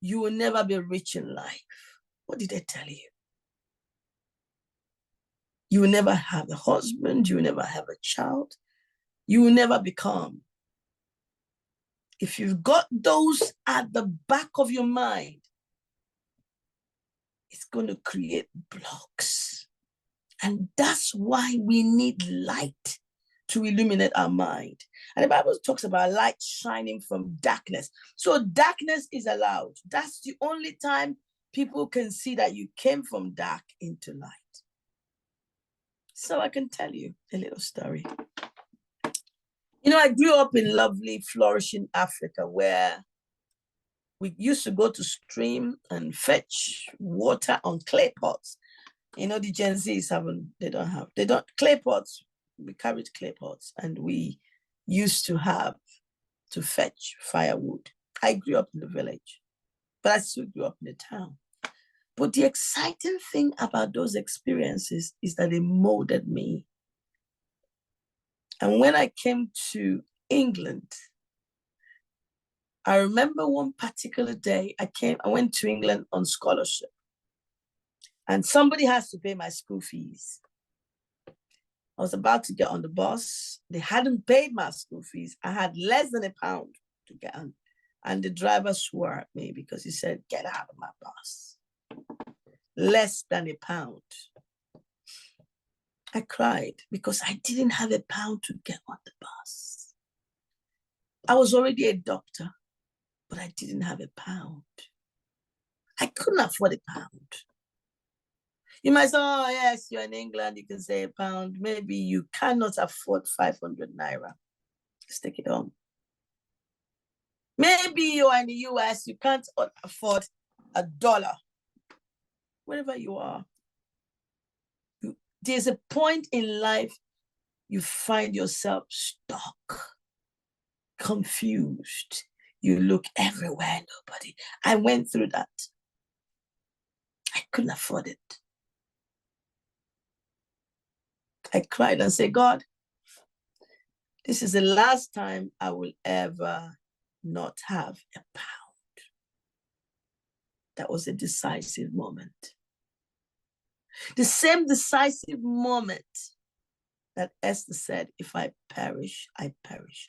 you will never be rich in life. What did they tell you? You will never have a husband. You will never have a child. You will never become. If you've got those at the back of your mind, it's going to create blocks. And that's why we need light to illuminate our mind. And the Bible talks about light shining from darkness. So darkness is allowed. That's the only time people can see that you came from dark into light. So I can tell you a little story. You know, I grew up in lovely, flourishing Africa, where we used to go to stream and fetch water on clay pots. You know, the Gen Zs clay pots. We carried clay pots, and we used to have to fetch firewood. I grew up in the village, but I still grew up in the town. But the exciting thing about those experiences is that they molded me. And when I came to England, I remember one particular day I went to England on scholarship, and somebody has to pay my school fees. I was about to get on the bus. They hadn't paid my school fees. I had less than £1 to get on. And the driver swore at me because he said, "Get out of my bus." Less than £1. I cried because I didn't have £1 to get on the bus. I was already a doctor, but I didn't have £1. I couldn't afford £1. You might say, "Oh, yes, you're in England, you can say £1." Maybe you cannot afford 500 naira. Just take it home. Maybe you're in the US, you can't afford $1. Wherever you are, there's a point in life you find yourself stuck, confused. You look everywhere, nobody. I went through that. I couldn't afford it. I cried and said, God, this is the last time I will ever not have a pound. That was a decisive moment. The same decisive moment that Esther said, if I perish, I perish.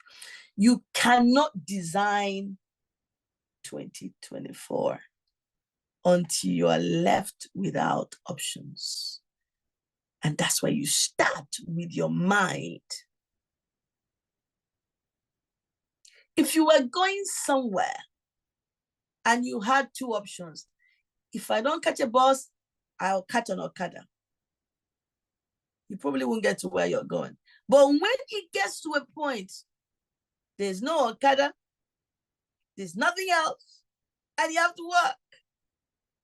You cannot design 2024 until you are left without options. And that's why you start with your mind. If you were going somewhere and you had two options, if I don't catch a bus, I'll catch an Okada. You probably won't get to where you're going. But when it gets to a point, there's no Okada, there's nothing else, and you have to work,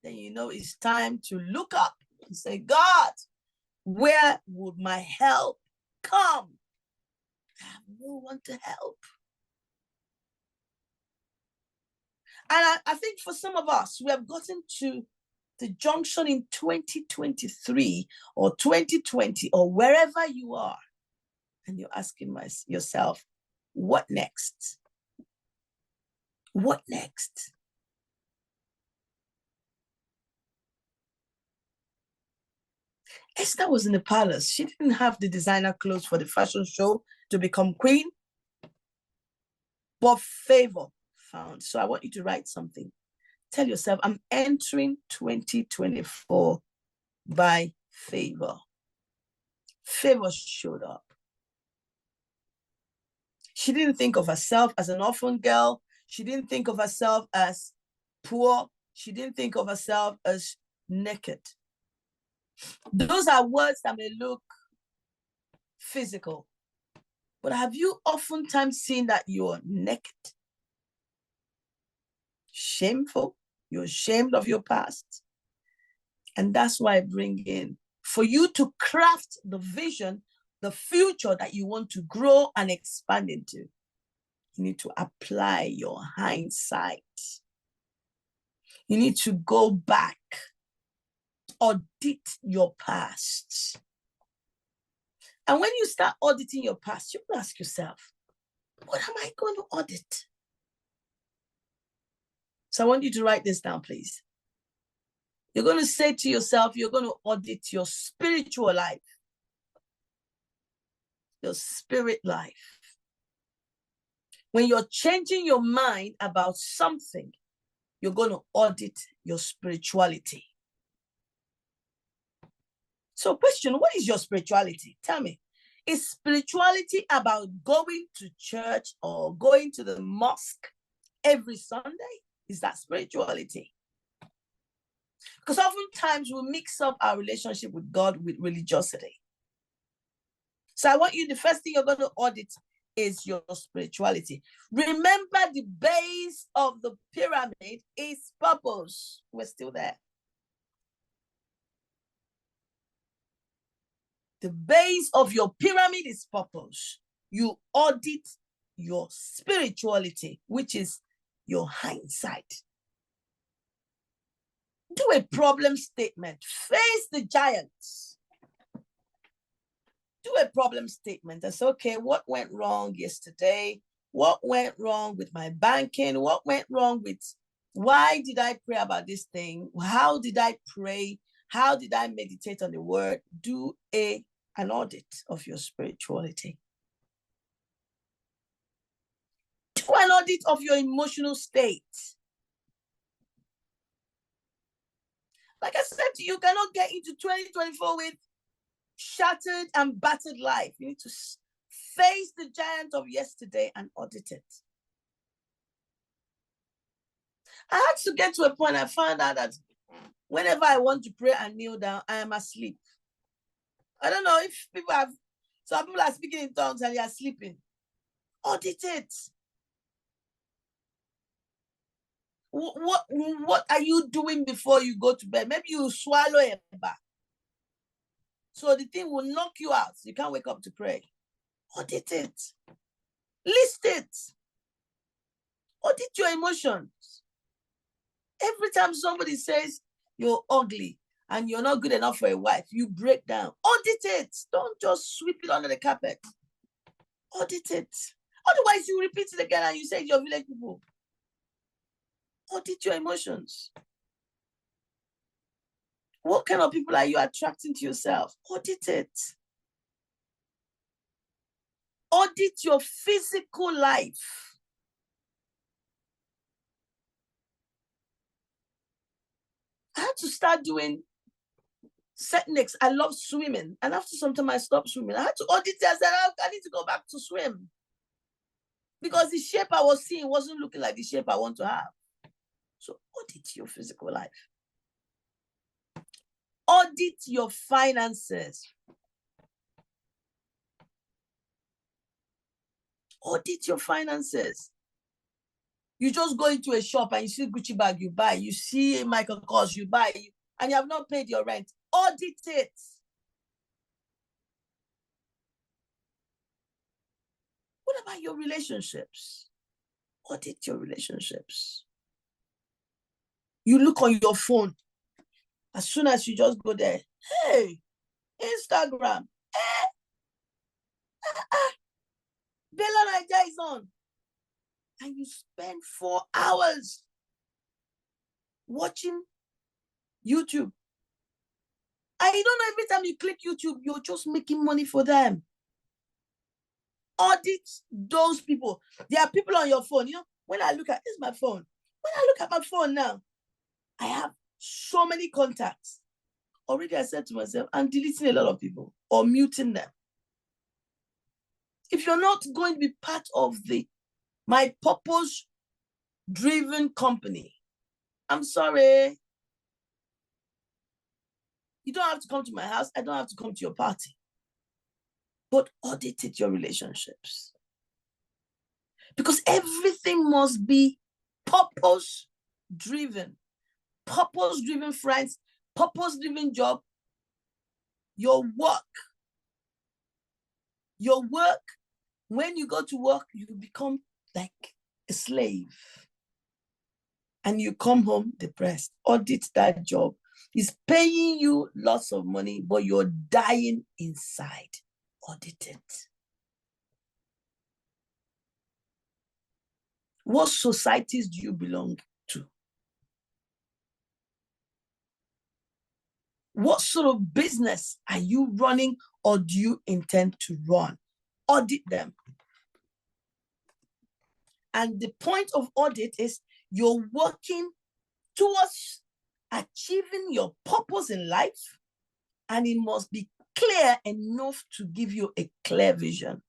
then you know it's time to look up and say, God, where would my help come? I have no one to help. And I think for some of us, we have gotten to the junction in 2023 or 2020 or wherever you are, and you're asking yourself, what next? What next? Esther was in the palace. She didn't have the designer clothes for the fashion show to become queen, but favor found. So I want you to write something. Tell yourself, I'm entering 2024 by favor. Favor showed up. She didn't think of herself as an orphan girl. She didn't think of herself as poor. She didn't think of herself as naked. Those are words that may look physical, but have you oftentimes seen that you're naked? Shameful. You're ashamed of your past. And that's why I bring in, for you to craft the vision, the future that you want to grow and expand into, you need to apply your hindsight. You need to go back, audit your past. And when you start auditing your past, you will ask yourself, what am I going to audit? So I want you to write this down, please. You're going to say to yourself, you're going to audit your spiritual life, your spirit life. When you're changing your mind about something, you're going to audit your spirituality. So question, what is your spirituality? Tell me. Is spirituality about going to church or going to the mosque every Sunday? Is that spirituality? Because oftentimes we mix up our relationship with God with religiosity. So I want you, the first thing you're going to audit is your spirituality. Remember, the base of the pyramid is purpose. We're still there. The base of your pyramid is purpose. You audit your spirituality, which is your hindsight. Do a problem statement. Face the giants. Do a problem statement. That's okay. What went wrong yesterday? What went wrong with my banking? What went wrong with, why did I pray about this thing? How did I pray? How did I meditate on the word? Do an audit of your spirituality. Do an audit of your emotional state. Like I said to you, you cannot get into 2024 with shattered and battered life. You need to face the giant of yesterday and audit it. I had to get to a point I found out that whenever I want to pray and kneel down, I am asleep. I don't know if people have, some people are speaking in tongues and they are sleeping. Audit it. What are you doing before you go to bed? Maybe you swallow a bar. So the thing will knock you out. You can't wake up to pray. Audit it. List it. Audit your emotions. Every time somebody says you're ugly and you're not good enough for a wife, you break down. Audit it. Don't just sweep it under the carpet. Audit it. Otherwise, you repeat it again and you say you're village people. Audit your emotions. What kind of people are you attracting to yourself? Audit it. Audit your physical life. I had to start doing certain I love swimming. And after some time I stopped swimming. I had to audit it. I said, I need to go back to swim. Because the shape I was seeing wasn't looking like the shape I want to have. So audit your physical life. Audit your finances. Audit your finances. You just go into a shop and you see Gucci bag, you buy. You see Michael Kors, you buy. And you have not paid your rent. Audit it. What about your relationships? Audit your relationships. You look on your phone. As soon as you just go there, hey, Instagram, Bella Naija is on. And you spend 4 hours watching YouTube. And you don't know, every time you click YouTube, you're just making money for them. Audit those people. There are people on your phone. You know, when I look at, this is my phone. When I look at my phone now, I have so many contacts. Already I said to myself, I'm deleting a lot of people or muting them. If you're not going to be part of my purpose-driven company, I'm sorry. You don't have to come to my house. I don't have to come to your party. But audit your relationships. Because everything must be purpose-driven. Purpose-driven friends, purpose-driven job. Your work, when you go to work, you become like a slave. And you come home depressed. Audit that job. It's paying you lots of money, but you're dying inside. Audit it. What societies do you belong to? What sort of business are you running or do you intend to run? Audit them. And the point of audit is you're working towards achieving your purpose in life, and it must be clear enough to give you a clear vision.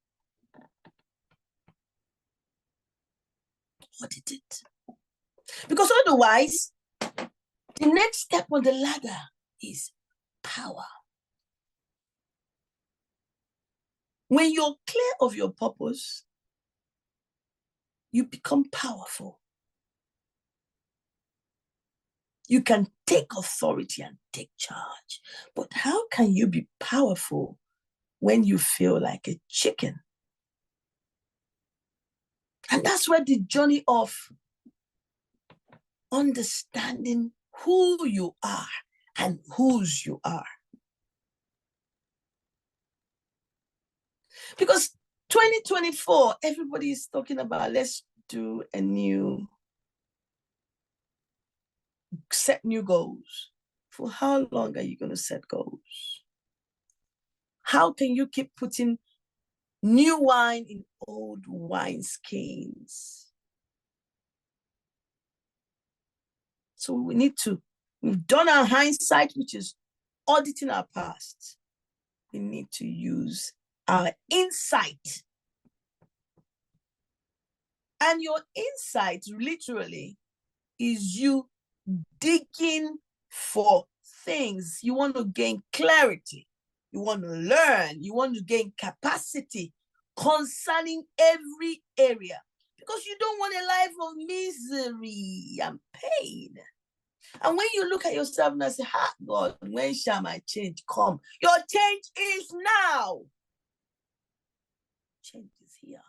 Audit it. Because otherwise, the next step on the ladder is power. When you're clear of your purpose, you become powerful. You can take authority and take charge. But how can you be powerful when you feel like a chicken? And that's where the journey of understanding who you are and whose you are. Because 2024, everybody is talking about, let's do a set new goals. For how long are you going to set goals? How can you keep putting new wine in old wineskins? So we've done our hindsight, which is auditing our past. We need to use our insight. And your insight literally is you digging for things. You want to gain clarity. You want to learn. You want to gain capacity concerning every area. Because you don't want a life of misery and pain. And when you look at yourself and say, God, when shall my change come? Your change is now. Change is here.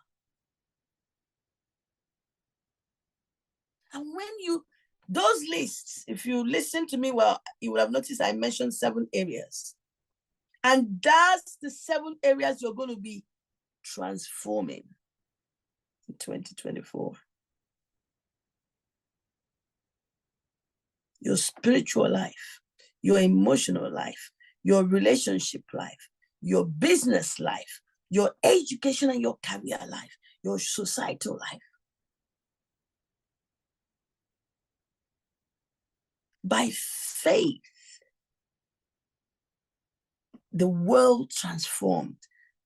And when those lists, if you listen to me well, you will have noticed I mentioned 7 areas. And that's the 7 areas you're going to be transforming in 2024. Your spiritual life, your emotional life, your relationship life, your business life, your education and your career life, your societal life. By faith, the world transformed.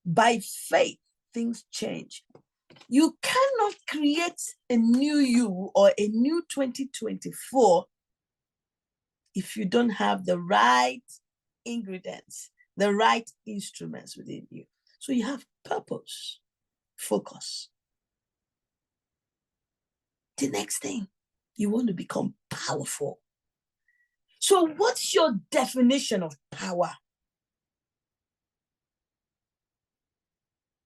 By faith, things change. You cannot create a new you or a new 2024 if you don't have the right ingredients, the right instruments within you. So you have purpose, focus. The next thing, you want to become powerful. So what's your definition of power?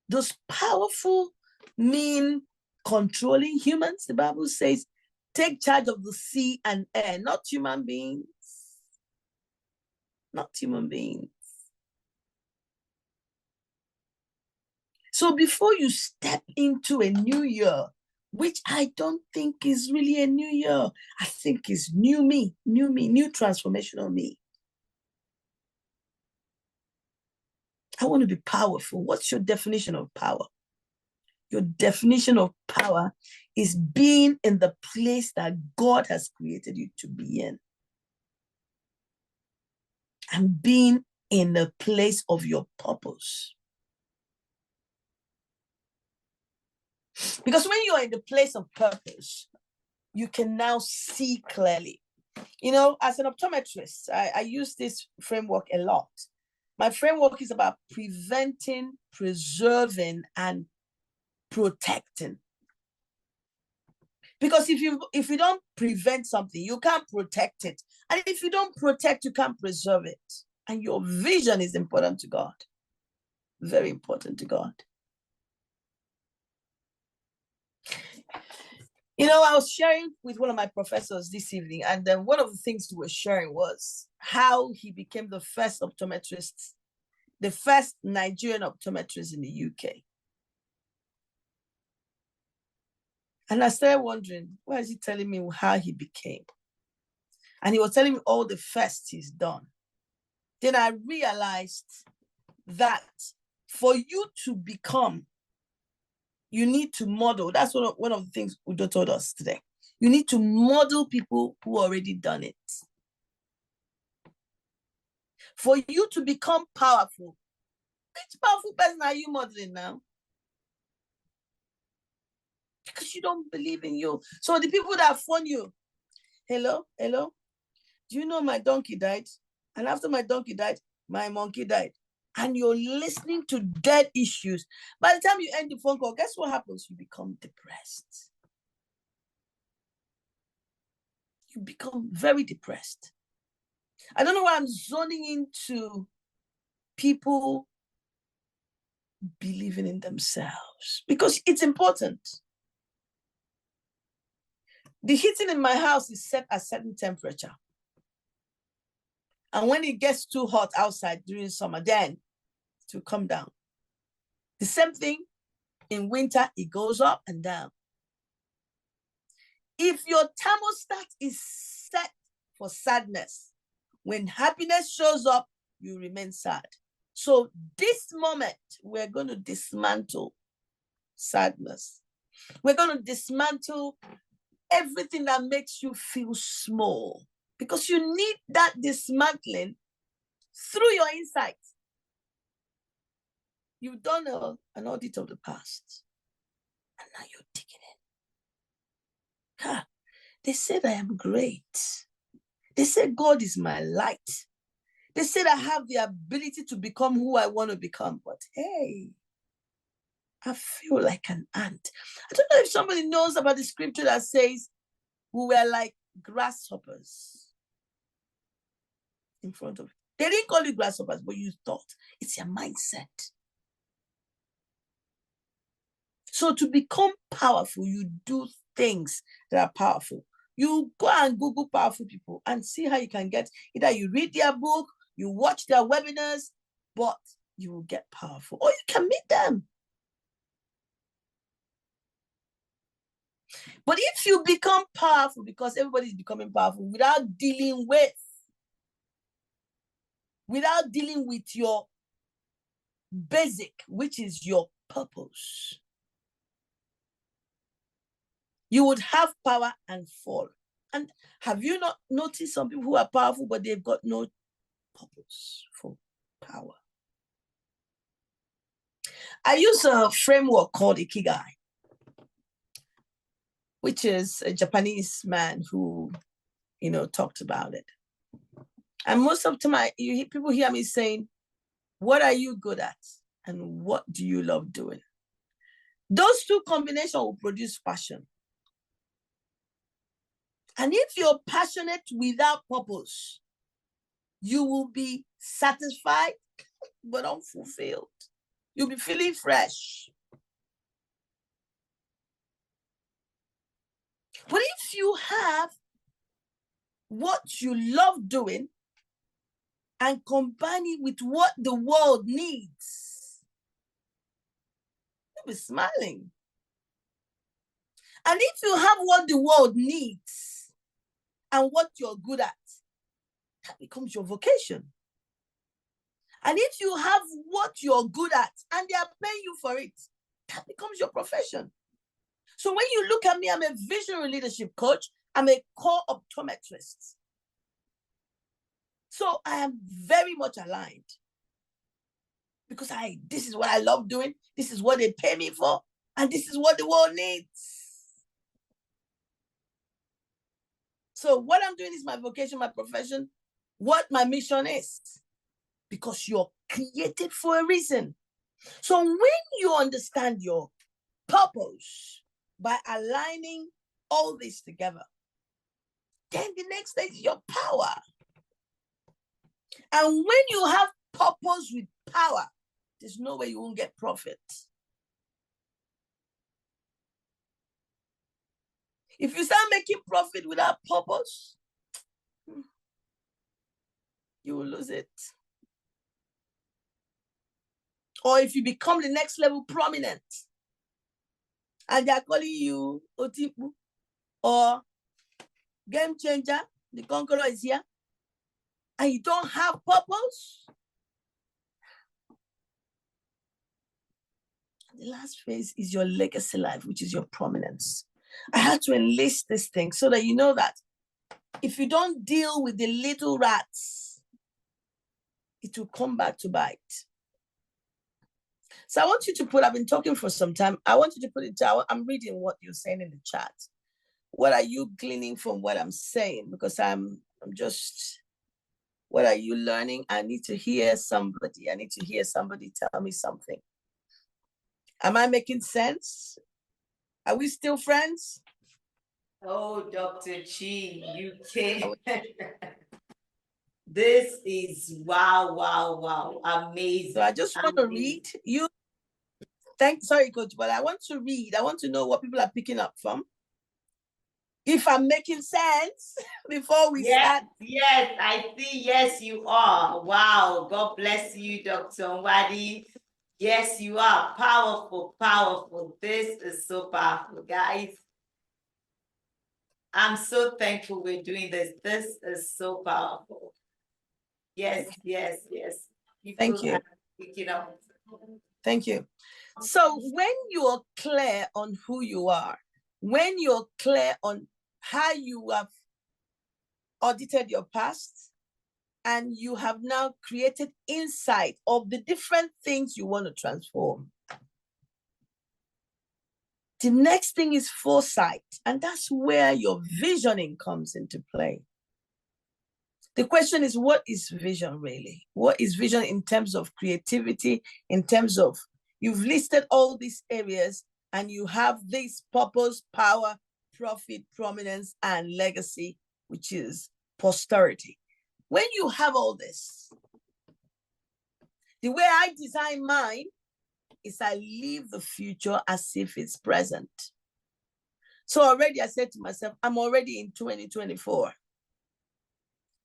Does powerful mean controlling humans? The Bible says, take charge of the sea and air, not human beings. Not human beings. So before you step into a new year, which I don't think is really a new year, I think is new me, new transformational me. I want to be powerful. What's your definition of power? Your definition of power is being in the place that God has created you to be in. And being in the place of your purpose. Because when you're in the place of purpose, you can now see clearly. You know, as an optometrist, I use this framework a lot. My framework is about preventing, preserving, and protecting. Because if you don't prevent something, you can't protect it. And if you don't protect, you can't preserve it. And your vision is important to God. Very important to God. You know, I was sharing with one of my professors this evening, and then one of the things he was sharing was how he became the first optometrist, the first Nigerian optometrist in the UK. And I started wondering, why is he telling me how he became? And he was telling me all the firsts he's done. Then I realized that for you to become, you need to model. That's one of the things Udo told us today. You need to model people who already done it. For you to become powerful, which powerful person are you modeling now? Because you don't believe in you. So the people that phone you, hello, do you know my donkey died? And after my donkey died, my monkey died. And you're listening to dead issues. By the time you end the phone call, guess what happens? You become depressed. You become very depressed. I don't know why I'm zoning into people believing in themselves, because it's important. The heating in my house is set at a certain temperature. And when it gets too hot outside during summer, then it will come down. The same thing in winter, it goes up and down. If your thermostat is set for sadness, when happiness shows up, you remain sad. So this moment, we're going to dismantle sadness. We're going to dismantle everything that makes you feel small, because you need that dismantling through your insights. You've done an audit of the past, and now you're digging in. They said I am great. They said God is my light. They said I have the ability to become who I want to become. But hey, I feel like an ant. I don't know if somebody knows about the scripture that says we were like grasshoppers in front of you. They didn't call you grasshoppers, but you thought. It's your mindset. So to become powerful, you do things that are powerful. You go and Google powerful people and see how you can get, either you read their book, you watch their webinars, but you will get powerful, or you can meet them. But if you become powerful, because everybody's becoming powerful, without dealing with your basic, which is your purpose, you would have power and fall. And have you not noticed some people who are powerful, but they've got no purpose for power? I use a framework called Ikigai, which is a Japanese man who, talked about it. And most of the time, people hear me saying, what are you good at? And what do you love doing? Those two combinations will produce passion. And if you're passionate without purpose, you will be satisfied, but unfulfilled. You'll be feeling fresh. But if you have what you love doing and combine it with what the world needs, you'll be smiling. And if you have what the world needs and what you're good at, that becomes your vocation. And if you have what you're good at and they are paying you for it, that becomes your profession. So when you look at me, I'm a visionary leadership coach. I'm a core optometrist. So I am very much aligned because this is what I love doing. This is what they pay me for. And this is what the world needs. So what I'm doing is my vocation, my profession, what my mission is. Because you're created for a reason. So when you understand your purpose by aligning all this together, then the next stage is your power. And when you have purpose with power, there's no way you won't get profit. If you start making profit without purpose, you will lose it. Or if you become the next level prominent and they're calling you Otipu or Game Changer, the conqueror is here, and you don't have purpose, the last phase is your legacy life, which is your prominence. I had to enlist this thing so that you know that if you don't deal with the little rats, it will come back to bite. So I want you to put, I've been talking for some time. I want you to put it down. I'm reading what you're saying in the chat. What are you gleaning from what I'm saying? Because I'm just, what are you learning? I need to hear somebody. I need to hear somebody tell me something. Am I making sense? Are we still friends? Oh, Dr. Chi, you came. This is wow, amazing. So I just want to read you. Sorry, Coach, but I want to read. I want to know what people are picking up from. If I'm making sense before we start. Yes, I see. Yes, you are. Wow. God bless you, Dr. Nwadi. Yes, you are. Powerful, powerful. This is so powerful, guys. I'm so thankful we're doing this. This is so powerful. Yes. People Thank you. picking up. Thank you. So when you're clear on who you are, when you're clear on how you have audited your past, and you have now created insight of the different things you want to transform, the next thing is foresight, and that's where your visioning comes into play. The question is, what is vision really? What is vision in terms of creativity, in terms of, you've listed all these areas and you have this purpose, power, profit, prominence, and legacy, which is posterity. When you have all this, the way I design mine is I live the future as if it's present. So already I said to myself, I'm already in 2024.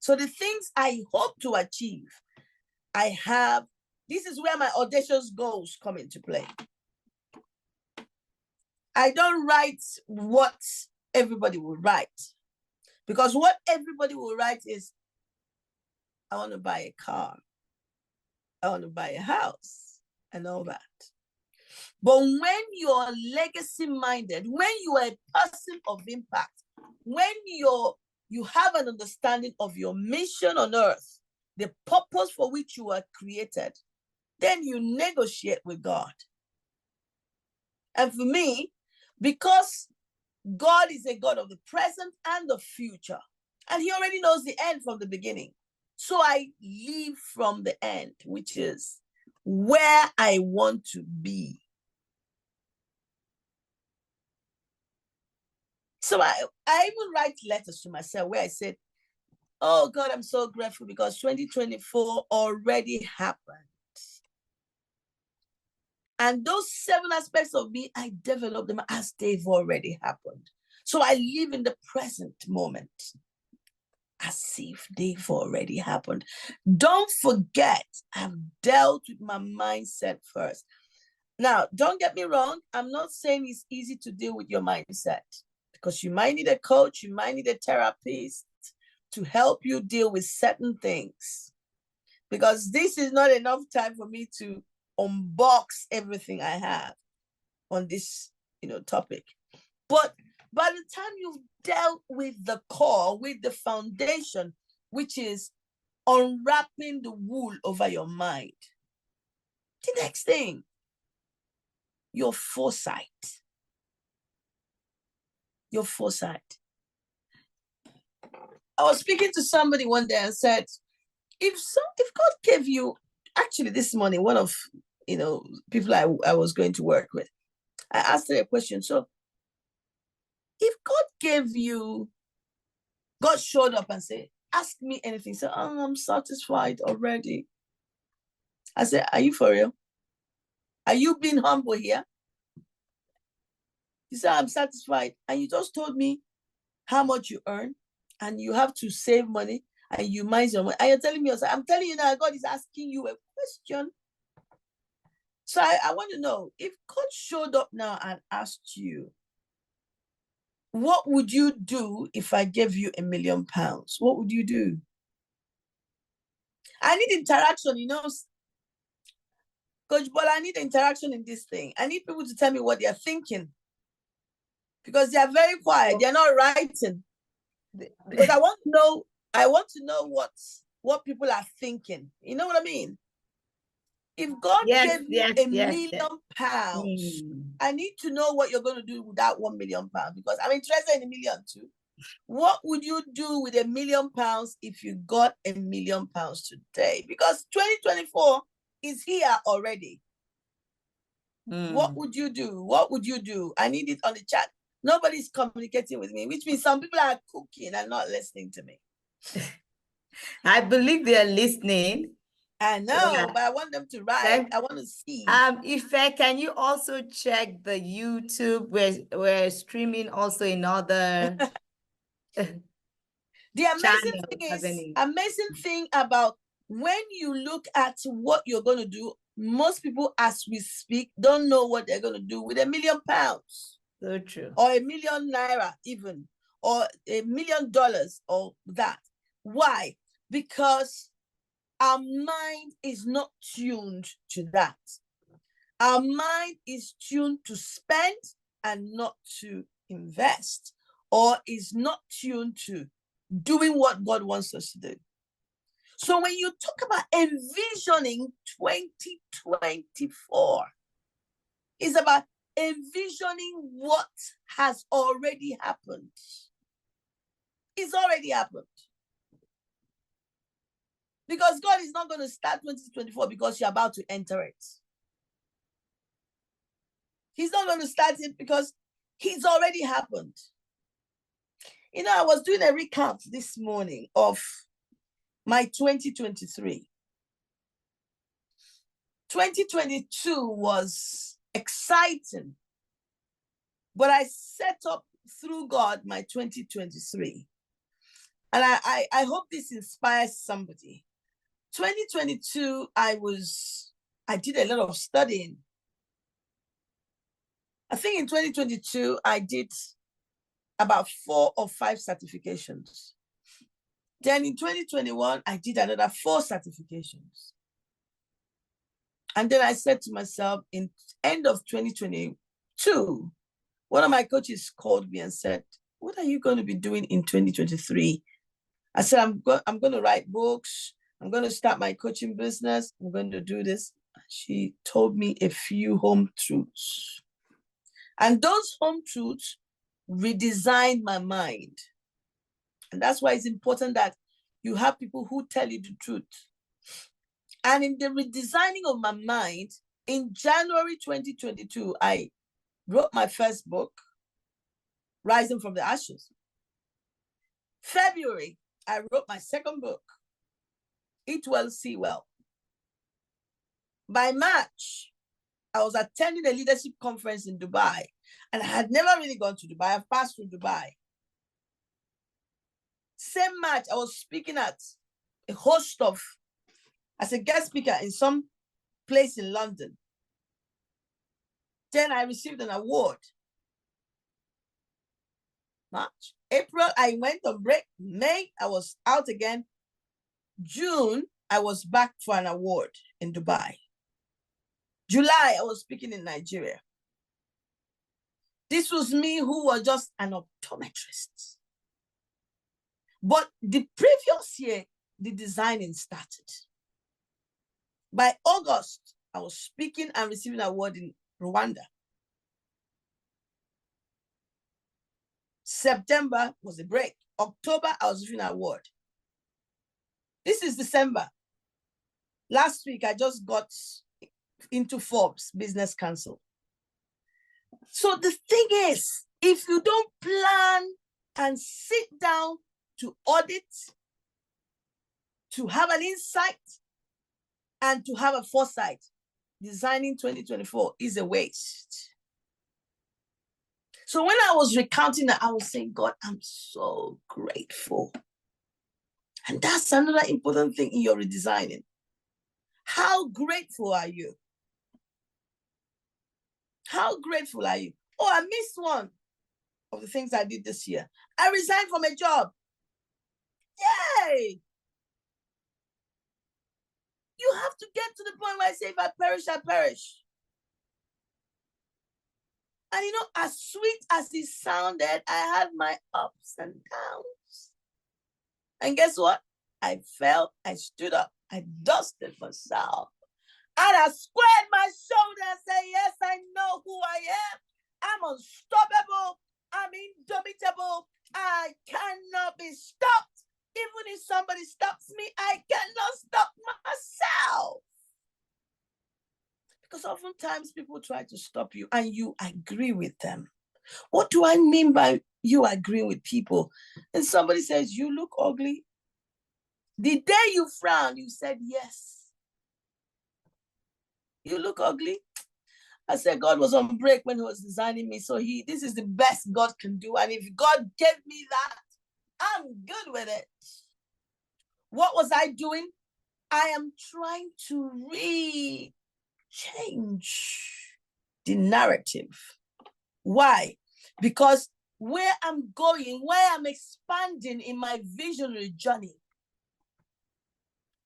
So the things I hope to achieve, I have, this is where my audacious goals come into play. I don't write what everybody will write, because what everybody will write is, I want to buy a car, I want to buy a house, and all that. But when you're legacy minded, when you are a person of impact, when you have an understanding of your mission on earth, the purpose for which you are created, then you negotiate with God. And for me, because God is a God of the present and the future, and he already knows the end from the beginning. So I live from the end, which is where I want to be. So I even write letters to myself where I said, oh God, I'm so grateful because 2024 already happened. And those 7 aspects of me, I developed them as they've already happened. So I live in the present moment as if they've already happened. Don't forget, I've dealt with my mindset first. Now, don't get me wrong. I'm not saying it's easy to deal with your mindset, because you might need a coach, you might need a therapist to help you deal with certain things. Because this is not enough time for me to unbox everything I have on this, topic. But by the time you've dealt with the core, with the foundation, which is unwrapping the wool over your mind, the next thing, your foresight. Your foresight. I was speaking to somebody one day and said, if God gave you, actually this morning, one of people I was going to work with, I asked her a question. So if God showed up and said, ask me anything. So I'm satisfied already. I said, are you for real? Are you being humble here? He said, I'm satisfied. And you just told me how much you earn and you have to save money and you mind your money. And you're telling me, I'm telling you now, God is asking you a question. So I want to know, if God showed up now and asked you, what would you do if I gave you £1 million? What would you do? I need interaction, Coach Bola, I need interaction in this thing. I need people to tell me what they're thinking, because they're very quiet. They're not writing. Because I want to know what people are thinking. You know what I mean? If God gave you £1 million, I need to know what you're going to do with that £1 million, because I'm interested in $1 million too. What would you do with £1 million if you got £1 million today? Because 2024 is here already. What would you do? What would you do? I need it on the chat. Nobody's communicating with me, which means some people are cooking and not listening to me. I believe they are listening. I know, but I want them to write. I want to see. Ife, can you also check the YouTube? We're streaming also in other The amazing thing about when you look at what you're going to do, most people as we speak don't know what they're going to do with £1 million. So true. Or ₦1 million even, or $1 million or that. Why? Because our mind is not tuned to that. Our mind is tuned to spend and not to invest, or is not tuned to doing what God wants us to do. So when you talk about envisioning 2024, it's about envisioning what has already happened. It's already happened. Because God is not going to start 2024 because you're about to enter it. He's not going to start it because it's already happened. I was doing a recap this morning of my 2023. 2022 was exciting, but I set up through God, my 2023. And I hope this inspires somebody. 2022, I did a lot of studying. I think in 2022, I did about 4 or 5 certifications. Then in 2021, I did another 4 certifications. And then I said to myself, in end of 2022, one of my coaches called me and said, what are you going to be doing in 2023? I said, I'm going to write books. I'm going to start my coaching business. I'm going to do this. She told me a few home truths. And those home truths redesigned my mind. And that's why it's important that you have people who tell you the truth. And in the redesigning of my mind, in January 2022, I wrote my first book, Rising from the Ashes. February, I wrote my second book, Eat Well, See Well. By March, I was attending a leadership conference in Dubai, and I had never really gone to Dubai. I've passed through Dubai. Same March, I was speaking at as a guest speaker in some place in London. Then I received an award. March, April, I went on break. May, I was out again. June, I was back for an award in Dubai. July, I was speaking in Nigeria. This was me who was just an optometrist. But the previous year, the designing started. By August, I was speaking and receiving an award in Rwanda. September was a break. October, I was receiving an award. This is December. Last week, I just got into Forbes Business Council. So the thing is, if you don't plan and sit down to audit, to have an insight, and to have a foresight, designing 2024 is a waste. So when I was recounting that, I was saying, God, I'm so grateful. And that's another important thing in your redesigning. How grateful are you? How grateful are you? Oh, I missed one of the things I did this year. I resigned from a job. Yay! You have to get to the point where I say, if I perish, I perish. And you know, as sweet as it sounded, I had my ups and downs. And guess what? I fell, I stood up, I dusted myself. And I squared my shoulder and said, yes, I know who I am. I'm unstoppable. I'm indomitable. I cannot be stopped. Even if somebody stops me, I cannot stop myself. Because oftentimes people try to stop you and you agree with them. What do I mean by you agreeing with people? And somebody says, you look ugly. The day you frown, you said yes. You look ugly. I said God was on break when he was designing me. So this is the best God can do. And if God gave me that, I'm good with it. What was I doing? I am trying to change the narrative. Why? Because where I'm going, where I'm expanding in my visionary journey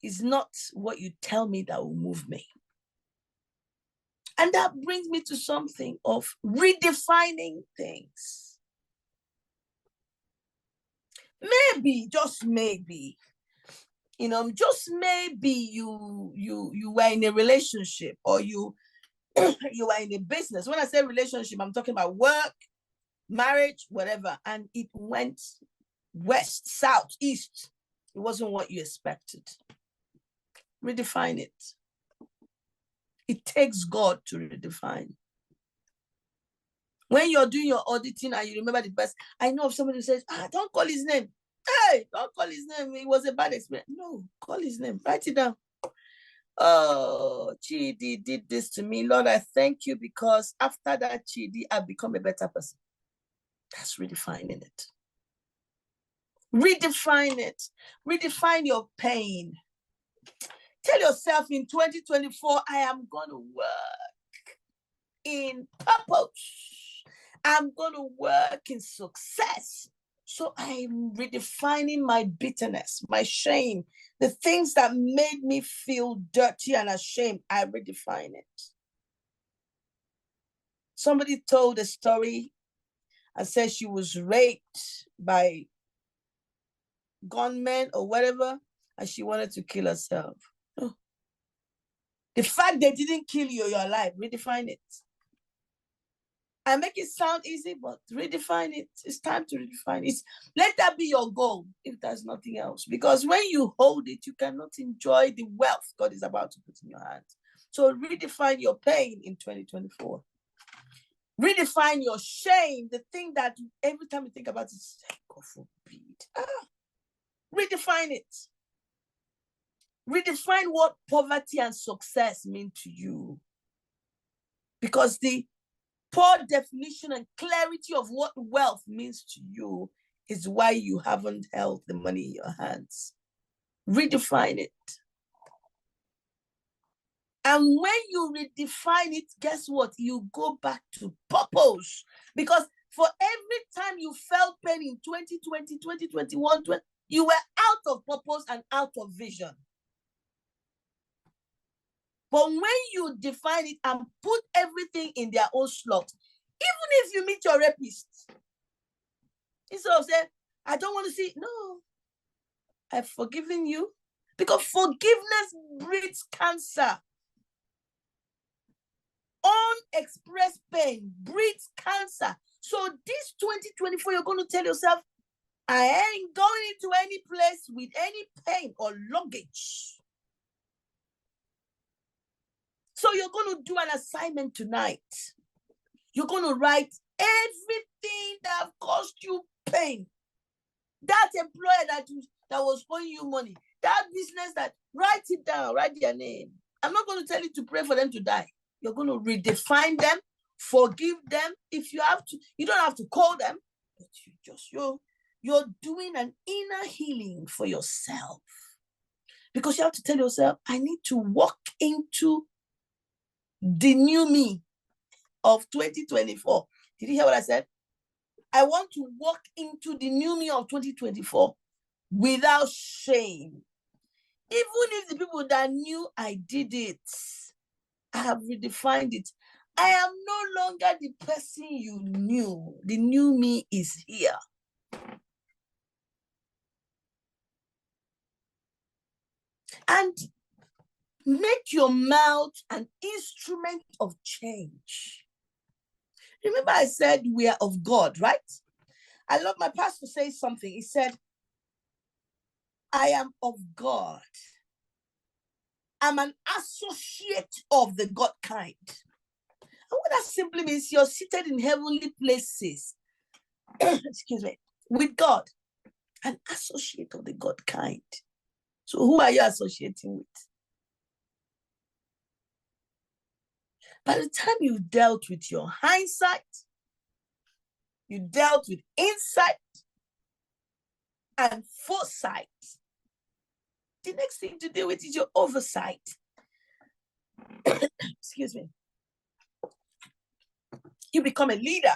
is not what you tell me that will move me. And that brings me to something of redefining things. Maybe, just maybe, just maybe you were in a relationship or you were in a business. When I say relationship, I'm talking about work, marriage, whatever. And it went west, south, east. It wasn't what you expected. Redefine it. It takes God to redefine. When you're doing your auditing and you remember the best, I know of somebody who says, don't call his name. Hey, don't call his name. It was a bad experience. No, call his name. Write it down. Oh, Chidi did this to me. Lord, I thank you because after that, Chidi, I've become a better person. That's redefining it. Redefine it. Redefine your pain. Tell yourself in 2024, I am going to work in purpose. I'm going to work in success. So I'm redefining my bitterness, my shame, the things that made me feel dirty and ashamed. I redefine it. Somebody told a story and said she was raped by gunmen or whatever, and she wanted to kill herself. Oh. The fact they didn't kill you, you're alive. Redefine it. I make it sound easy, but redefine it. It's time to redefine it. Let that be your goal, if there's nothing else. Because when you hold it, you cannot enjoy the wealth God is about to put in your hands. So redefine your pain in 2024. Redefine your shame, the thing that every time you think about it, God forbid. Redefine it. Redefine what poverty and success mean to you. Because the poor definition and clarity of what wealth means to you is why you haven't held the money in your hands. Redefine it. And when you redefine it, guess what? You go back to purpose. Because for every time you felt pain in 2020, 2021, you were out of purpose and out of vision. But when you define it and put everything in their own slot, even if you meet your rapist, instead of saying, I don't want to see, no, I've forgiven you. Because forgiveness breeds cancer. Unexpressed pain breeds cancer. So this 2024, you're going to tell yourself, I ain't going into any place with any pain or luggage. So you're going to do an assignment tonight. You're going to write everything that have caused you pain. That employer that was owing you money. That business that, write it down, write their name. I'm not going to tell you to pray for them to die. You're going to redefine them, forgive them. If you have to, you don't have to call them, but you're doing an inner healing for yourself. Because you have to tell yourself, I need to walk into the new me of 2024. Did you hear what I said? I want to walk into the new me of 2024 without shame. Even if the people that knew I did it, I have redefined it. I am no longer the person you knew. The new me is here. And make your mouth an instrument of change. Remember I said we are of God, right? I love my pastor say something. He said, I am of God. I'm an associate of the God kind. And what that simply means, you're seated in heavenly places, excuse me, with God, an associate of the God kind. So who are you associating with? By the time you've dealt with your hindsight, you dealt with insight and foresight, the next thing to deal with is your oversight. Excuse me. You become a leader.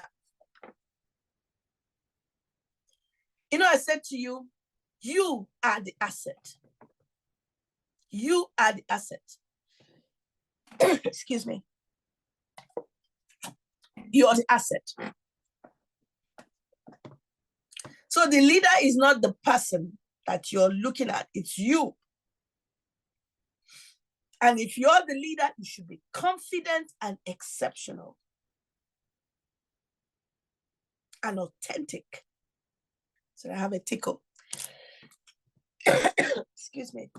You know, I said to you, you are the asset. You are the asset. Excuse me. You are the asset. So the leader is not the person that you're looking at, it's you. And if you're the leader, you should be confident and exceptional and authentic. So I have a tickle. Excuse me.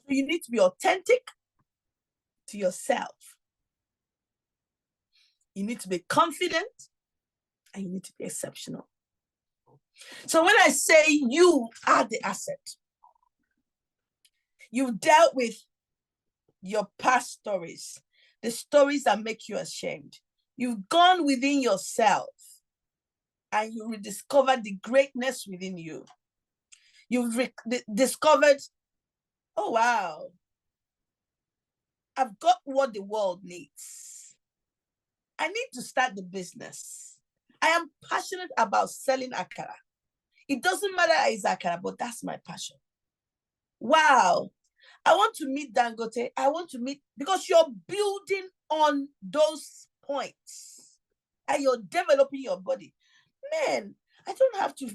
You need to be authentic to yourself. You need to be confident and you need to be exceptional. So when I say you are the asset, you've dealt with your past stories, the stories that make you ashamed. You've gone within yourself and you rediscovered the greatness within you. You've discovered, oh, wow, I've got what the world needs. I need to start the business. I am passionate about selling akara. It doesn't matter it's akara, but that's my passion. Wow. I want to meet Dangote. I want to meet, because you're building on those points and you're developing your body. Man, I don't have to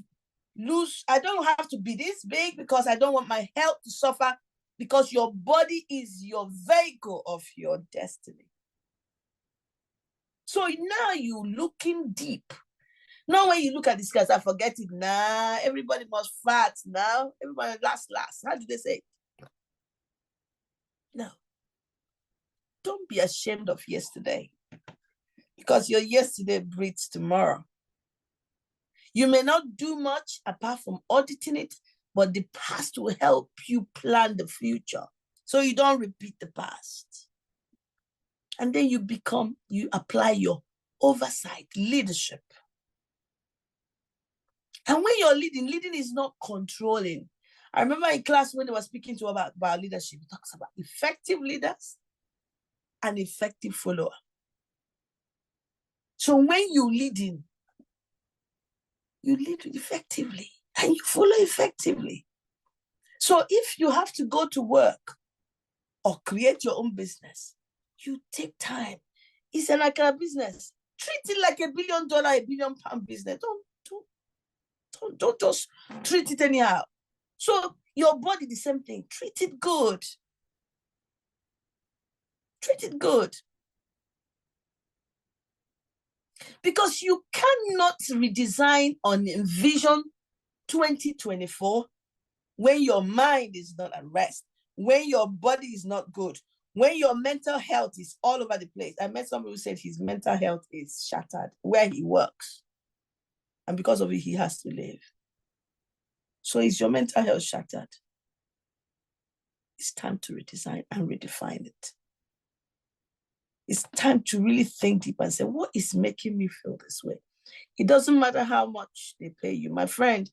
lose. I don't have to be this big because I don't want my health to suffer, because your body is your vehicle of your destiny. So now you're looking deep. Now when you look at this guys, I forget it now. Everybody must fat now. Everybody last. How do they say? No. Don't be ashamed of yesterday, because your yesterday breeds tomorrow. You may not do much apart from auditing it, but the past will help you plan the future so you don't repeat the past. And then you apply your oversight, leadership. And when you're leading is not controlling. I remember in class when they were speaking to about leadership, it talks about effective leaders and effective follower. So when you're leading, you lead effectively and you follow effectively. So if you have to go to work or create your own business, you take time. It's an akara business. Treat it like $1 billion, £1 billion business. Don't just treat it anyhow. So your body, the same thing. Treat it good. Treat it good. Because you cannot redesign on Envision 2024 when your mind is not at rest, when your body is not good, when your mental health is all over the place. I met somebody who said his mental health is shattered where he works. And because of it, he has to leave. So is your mental health shattered? It's time to redesign and redefine it. It's time to really think deep and say, what is making me feel this way? It doesn't matter how much they pay you. My friend,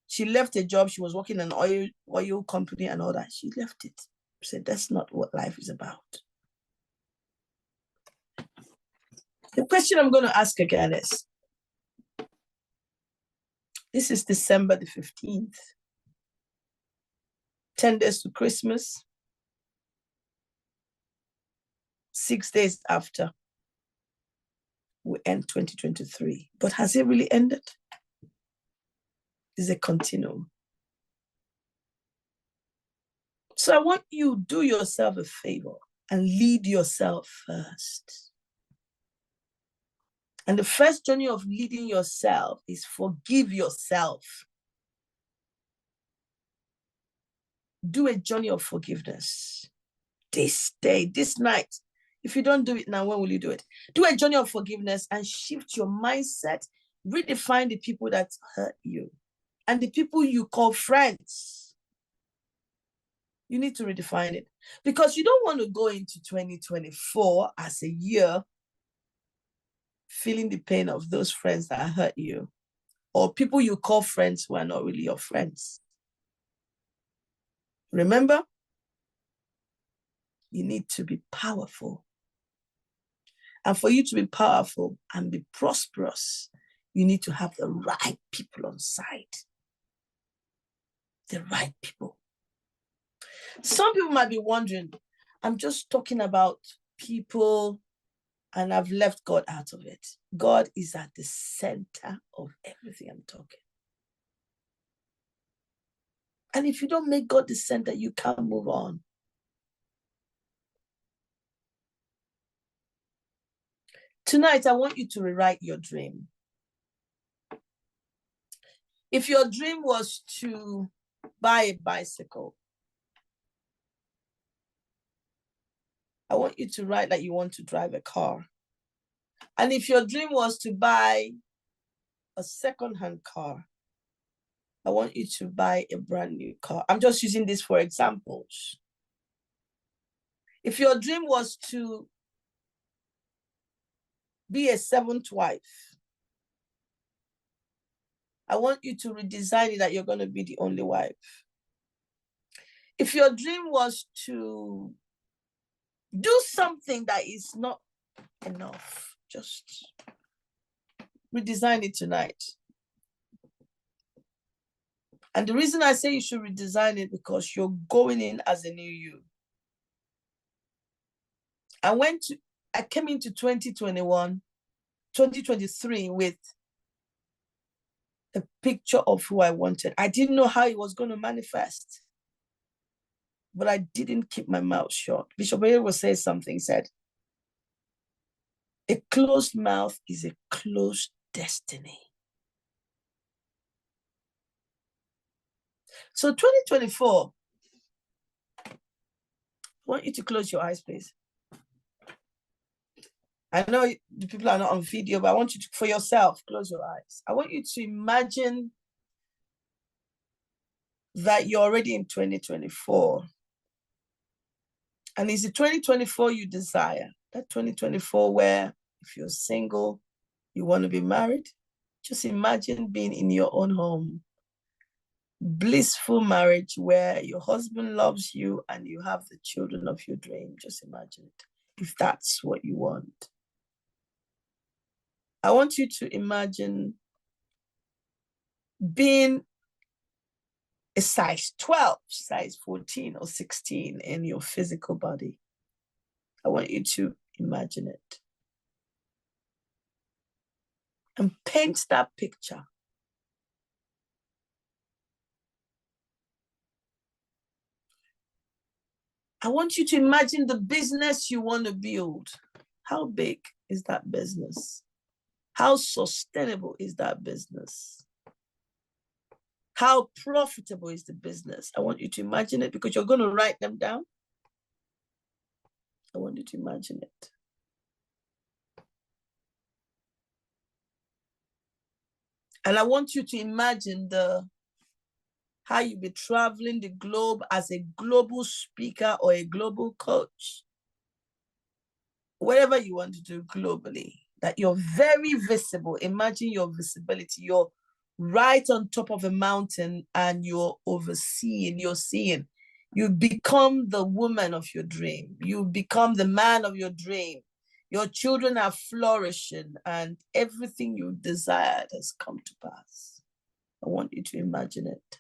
she left a job. She was working in an oil company and all that. She left it. She said, that's not what life is about. The question I'm going to ask again is, this is December the 15th, 10 days to Christmas, 6 days after we end 2023. But has it really ended? It's a continuum. So I want you to do yourself a favor and lead yourself first. And the first journey of leading yourself is forgive yourself. Do a journey of forgiveness. This day, this night. If you don't do it now, when will you do it? Do a journey of forgiveness and shift your mindset. Redefine the people that hurt you and the people you call friends. You need to redefine it, because you don't want to go into 2024 as a year feeling the pain of those friends that hurt you, or people you call friends who are not really your friends. Remember, you need to be powerful. And for you to be powerful and be prosperous, you need to have the right people on side. The right people. Some people might be wondering, I'm just talking about people and I've left God out of it. God is at the center of everything I'm talking. And if you don't make God the center, you can't move on. Tonight, I want you to rewrite your dream. If your dream was to buy a bicycle, I want you to write that you want to drive a car. And if your dream was to buy a second-hand car, I want you to buy a brand new car. I'm just using this for examples. If your dream was to be a seventh wife. I want you to redesign it that you're going to be the only wife. If your dream was to do something that is not enough, just redesign it tonight. And the reason I say you should redesign it because you're going in as a new you. I came into 2023 with a picture of who I wanted. I didn't know how it was going to manifest, but I didn't keep my mouth shut. Bishop Ayer will say something, said, a closed mouth is a closed destiny. So 2024, I want you to close your eyes, please. I know the people are not on video, but I want you to, for yourself, close your eyes. I want you to imagine that you're already in 2024. And it's the 2024 you desire. That 2024 where if you're single, you want to be married. Just imagine being in your own home. Blissful marriage where your husband loves you and you have the children of your dream. Just imagine it, if that's what you want. I want you to imagine being a size 12, size 14 or 16 in your physical body. I want you to imagine it. And paint that picture. I want you to imagine the business you want to build. How big is that business? How sustainable is that business? How profitable is the business? I want you to imagine it because you're going to write them down. I want you to imagine it. And I want you to imagine how you be traveling the globe as a global speaker or a global coach. Whatever you want to do globally, that you're very visible. Imagine your visibility. You're right on top of a mountain and you're overseeing, you're seeing. You become the woman of your dream. You become the man of your dream. Your children are flourishing and everything you desired has come to pass. I want you to imagine it.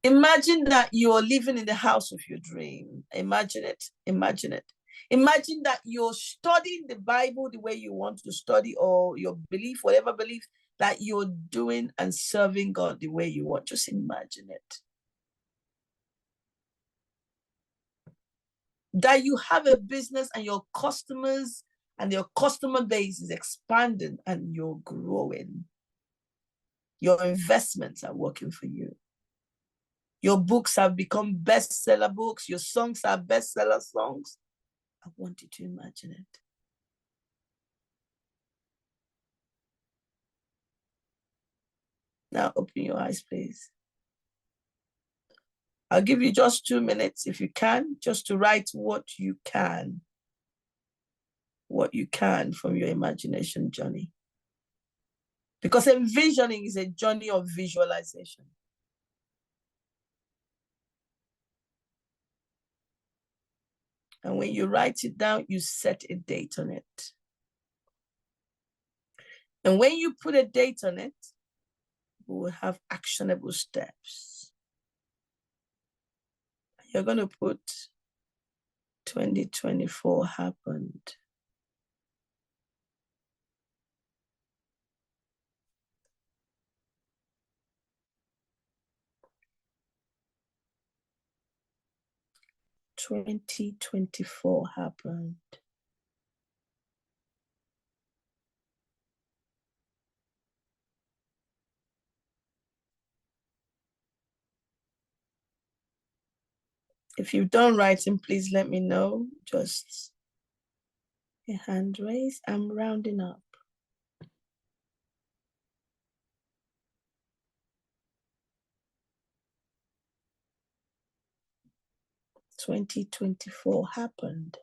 Imagine that you're living in the house of your dream. Imagine it. Imagine it. Imagine that you're studying the Bible the way you want to study, or your belief, whatever belief, that you're doing and serving God the way you want. Just imagine it. That you have a business and your customers and your customer base is expanding and you're growing. Your investments are working for you. Your books have become bestseller books. Your songs are bestseller songs. I want you to imagine it. Now open your eyes, please. I'll give you just 2 minutes, if you can, just to write what you can from your imagination journey. Because envisioning is a journey of visualization. And when you write it down, you set a date on it. And when you put a date on it, we will have actionable steps. You're going to put 2024 happened. "2024 happened." If you've done writing, please let me know. Just a hand raise. I'm rounding up. "2024 happened."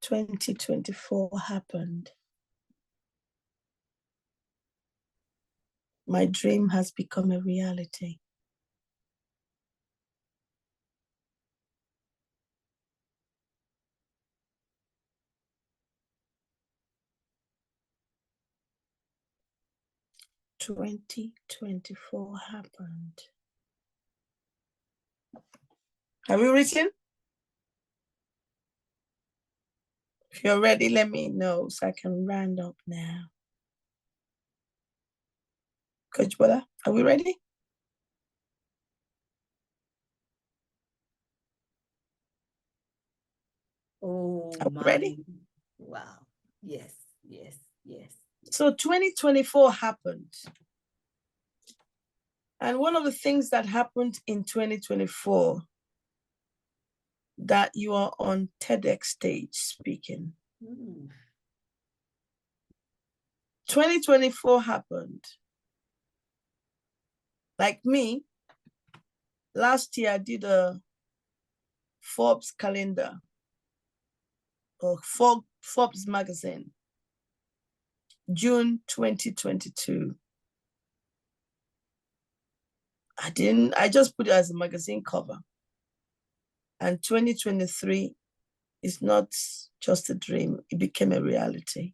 2024 happened. My dream has become a reality. "2024 happened." Have you written? If you're ready, let me know so I can round up now. Coach Bola, are we ready? Oh, are we ready? Wow. Yes, yes, yes. So 2024 happened. And one of the things that happened in 2024, that you are on TEDx stage speaking. 2024 happened. Like me, last year I did a Forbes calendar, or Forbes magazine, June 2022. I just put it as a magazine cover. And 2023 is not just a dream, it became a reality.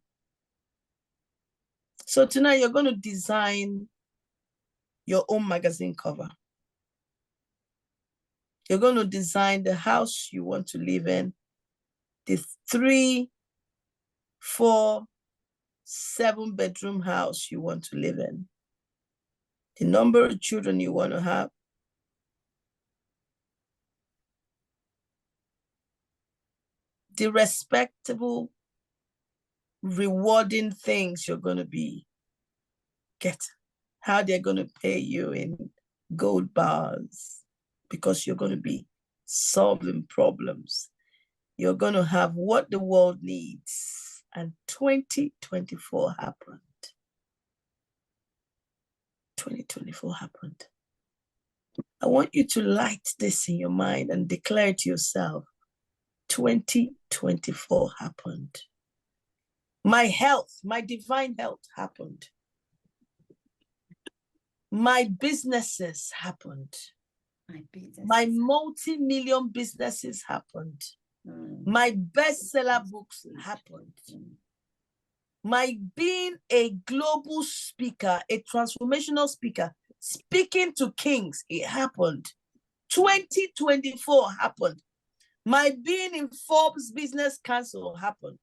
So tonight you're going to design your own magazine cover. You're going to design the house you want to live in, the 3, 4, 7-bedroom house you want to live in, the number of children you want to have, the respectable, rewarding things you're going to be getting, how they're going to pay you in gold bars, because you're going to be solving problems. You're going to have what the world needs. And 2024 happened. 2024 happened. I want you to light this in your mind and declare to yourself, 2024 happened. My health, my divine health happened. My businesses happened. My multi-million businesses happened. My bestseller books happened. My being a global speaker, a transformational speaker, speaking to kings, it happened. 2024 happened. My being in Forbes Business Council happened.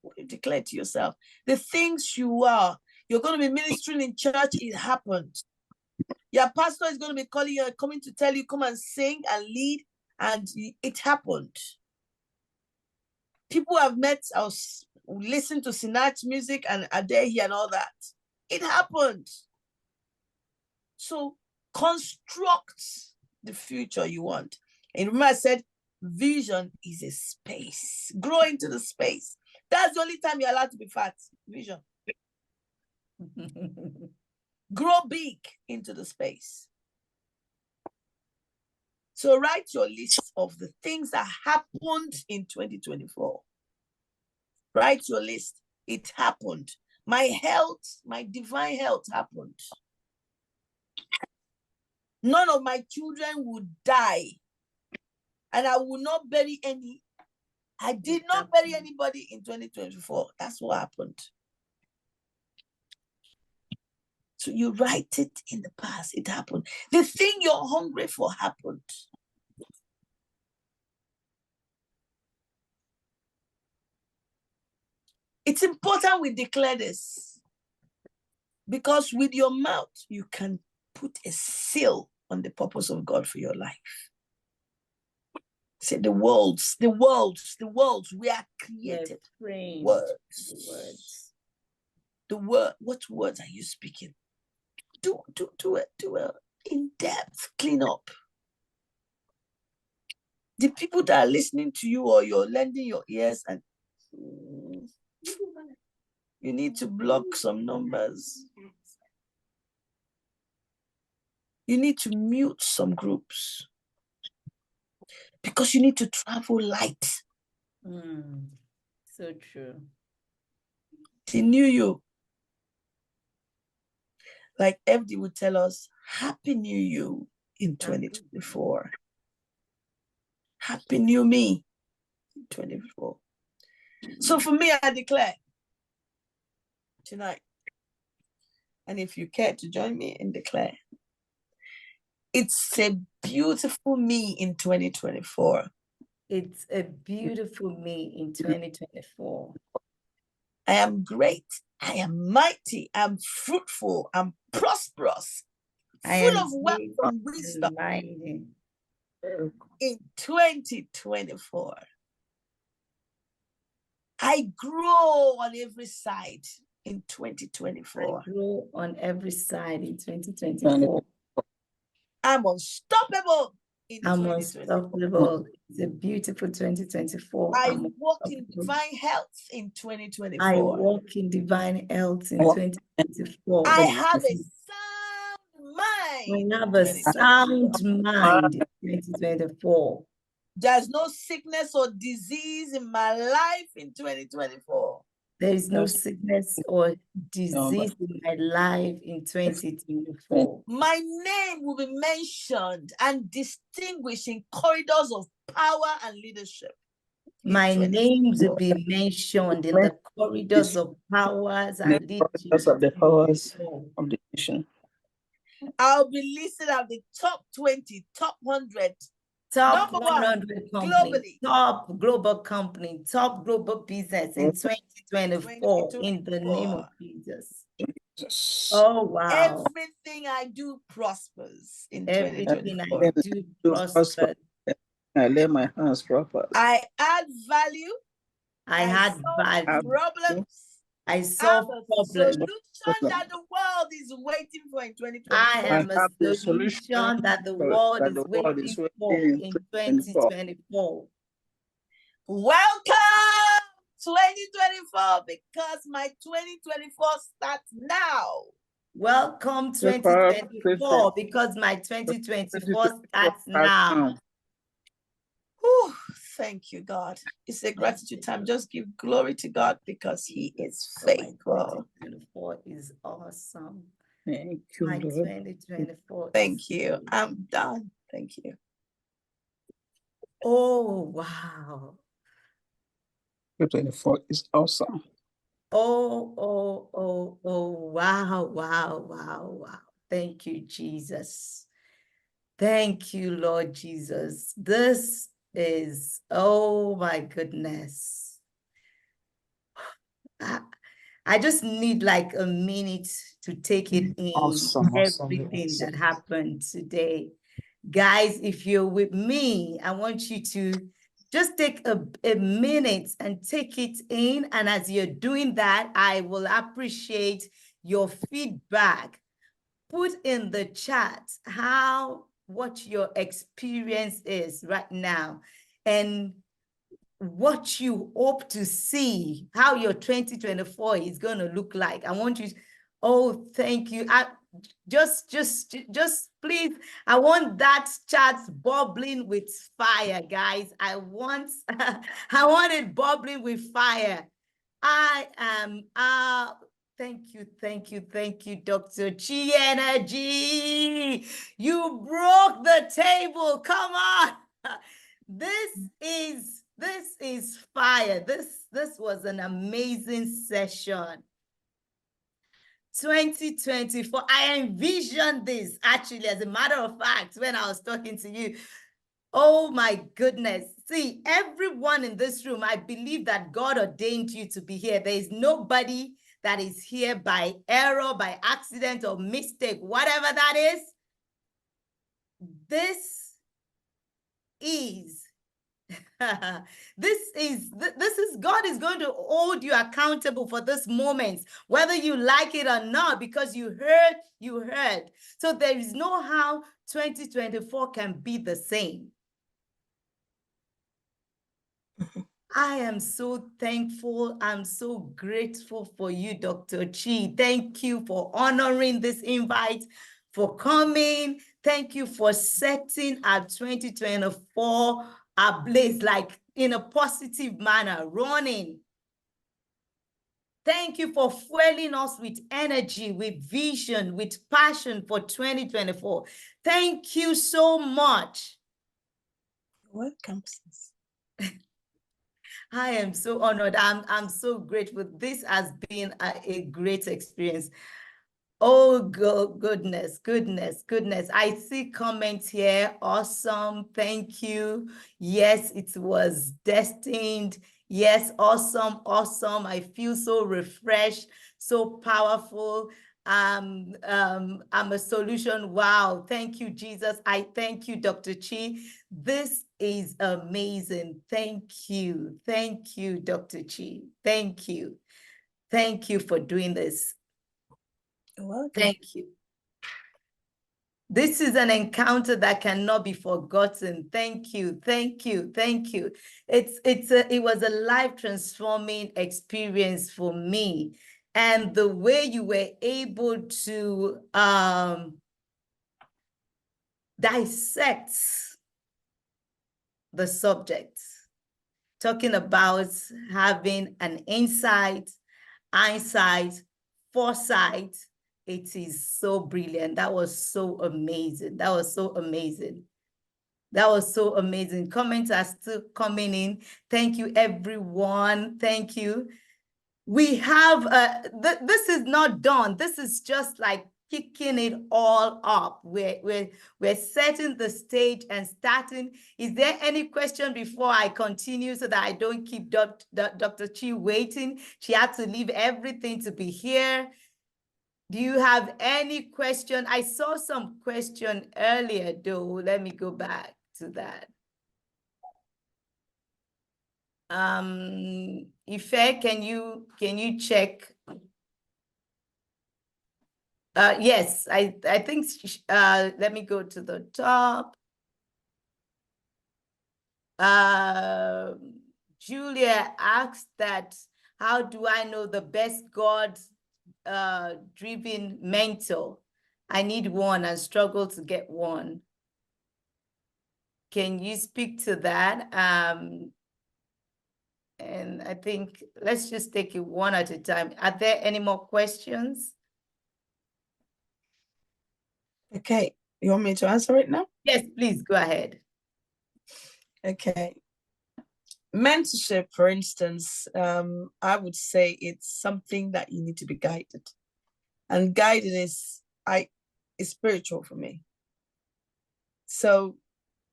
What you declare to yourself, the things you are, you're going to be ministering in church, it happened. Your pastor is going to be calling you, coming to tell you, come and sing and lead, and it happened. People have met, I was listening to Sinach music and Adehi and all that. It happened. So construct the future you want. And remember I said, vision is a space. Grow into the space. That's the only time you're allowed to be fat. Vision. Grow big into the space. So write your list of the things that happened in 2024. Write your list. It happened. My health, my divine health happened. None of my children would die. And I will not bury any. I did not bury anybody in 2024. That's what happened. So you write it in the past. It happened. The thing you're hungry for happened. It's important we declare this, because with your mouth, you can put a seal on the purpose of God for your life. Say the worlds, we are created. Words. The word, what words are you speaking? Do it in depth, clean up. The people that are listening to you, or you're lending your ears, and you need to block some numbers. You need to mute some groups, because you need to travel light. So true. He knew you. Like FD would tell us, Happy New You in 2024. Happy New Me in 2024. So for me, I declare tonight, and if you care to join me and declare, it's a beautiful me in 2024. It's a beautiful me in 2024. I am great. I am mighty. I'm fruitful. I'm prosperous. Full of wealth and wisdom in 2024. I grow on every side in 2024. I grow on every side in 2024. I'm unstoppable in I'm 2024. unstoppable. It's a beautiful 2024. I walk in divine health in 2024. I walk in divine health in 2024. I have a sound mind. I have a sound mind in 2024. There's no sickness or disease in my life in 2024. There is no sickness or disease in my life in 2024. My name will be mentioned and distinguished in corridors of power and leadership. My name will be mentioned in the corridors of powers and leadership. Of the powers of the nation. I'll be listed at the top 20, top 100, top number 100 one, company, globally. top global company, top global business in 2024 in the name of Jesus. Oh, wow. Everything I do prospers in Everything 2024. I do prospers. I lay my hands proper. I add value. I had value. Problems. I solve problems. Solution that the world is waiting for in 2024. I am a solution that the world is waiting for in 2024. Welcome 2024, because my 2024 starts now. Welcome 2024, because my 2024 starts now. Whew, thank you, God. It's a gratitude time. Just give glory to God because He is faithful. 2024 is awesome. Thank you, My Lord. 2024. Thank you. I'm done. Thank you. Oh, wow. 2024 is awesome. Oh, wow, wow, wow, wow. Thank you, Jesus. Thank you, Lord Jesus. This is, oh my goodness. I just need like a minute to take it in, everything that happened today. Guys, if you're with me, I want you to just take a minute and take it in. And as you're doing that, I will appreciate your feedback. Put in the chat what your experience is right now and what you hope to see, how your 2024 is going to look like. I want you, oh, thank you. Just please, I want that chat bubbling with fire, guys. I want it bubbling with fire. I am, thank you, Dr. Chi Energy. You broke the table, come on. This is fire. This was an amazing session. 2024, I envisioned this actually, as a matter of fact, when I was talking to you. Oh my goodness. See, everyone in this room, I believe that God ordained you to be here. There is nobody that is here by error, by accident, or mistake, whatever that is. This is God is going to hold you accountable for this moment, whether you like it or not, because you heard. So there is no how 2024 can be the same. I am so thankful. I'm so grateful for you, Dr. Chi. Thank you for honoring this invite, for coming. Thank you for setting our 2024 ablaze. Like in a positive manner, running. Thank you for fueling us with energy, with vision, with passion for 2024. Thank you so much. Welcome, sis. I am so honored. I'm so grateful. This has been a great experience. Oh, goodness. I see comments here. Awesome. Thank you. Yes, it was destined. Yes, awesome. I feel so refreshed, so powerful. I'm a solution. Wow. Thank you, Jesus. I thank you, Dr. Chi. This is amazing. Thank you. Thank you, Dr. Chi. Thank you. Thank you for doing this. You're welcome. Thank you. This is an encounter that cannot be forgotten. Thank you. It was a life transforming experience for me. And the way you were able to dissect the subject, talking about having an insight, hindsight, foresight. It is so brilliant. That was so amazing. Comments are still coming in. Thank you, everyone. Thank you. We have, this is not done. This is just like kicking it all up. We're setting the stage and starting. Is there any question before I continue so that I don't keep Dr. Chi waiting? She had to leave everything to be here. Do you have any question? I saw some question earlier, though. Let me go back to that. Ife, can you check? Yes, I think, let me go to the top. Julia asked that, how do I know the best God driven mentor? I need one and struggle to get one. Can you speak to that? And I think let's just take it one at a time. Are there any more questions? Okay, you want me to answer it now? Yes, please go ahead. Okay. Mentorship, for instance, I would say it's something that you need to be guided. And guiding is spiritual for me. So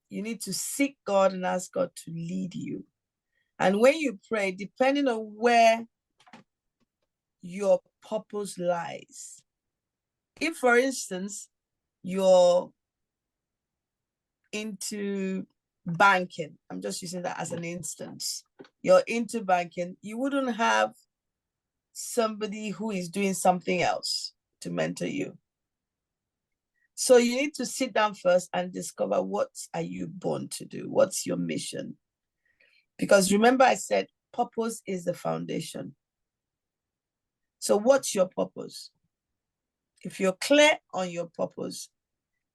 you need to seek God and ask God to lead you. And when you pray, depending on where your purpose lies, if, for instance, you're into banking, I'm just using that as an instance, you're into banking, you wouldn't have somebody who is doing something else to mentor you. So you need to sit down first and discover, what are you born to do? What's your mission? Because remember I said purpose is the foundation. So what's your purpose? If you're clear on your purpose,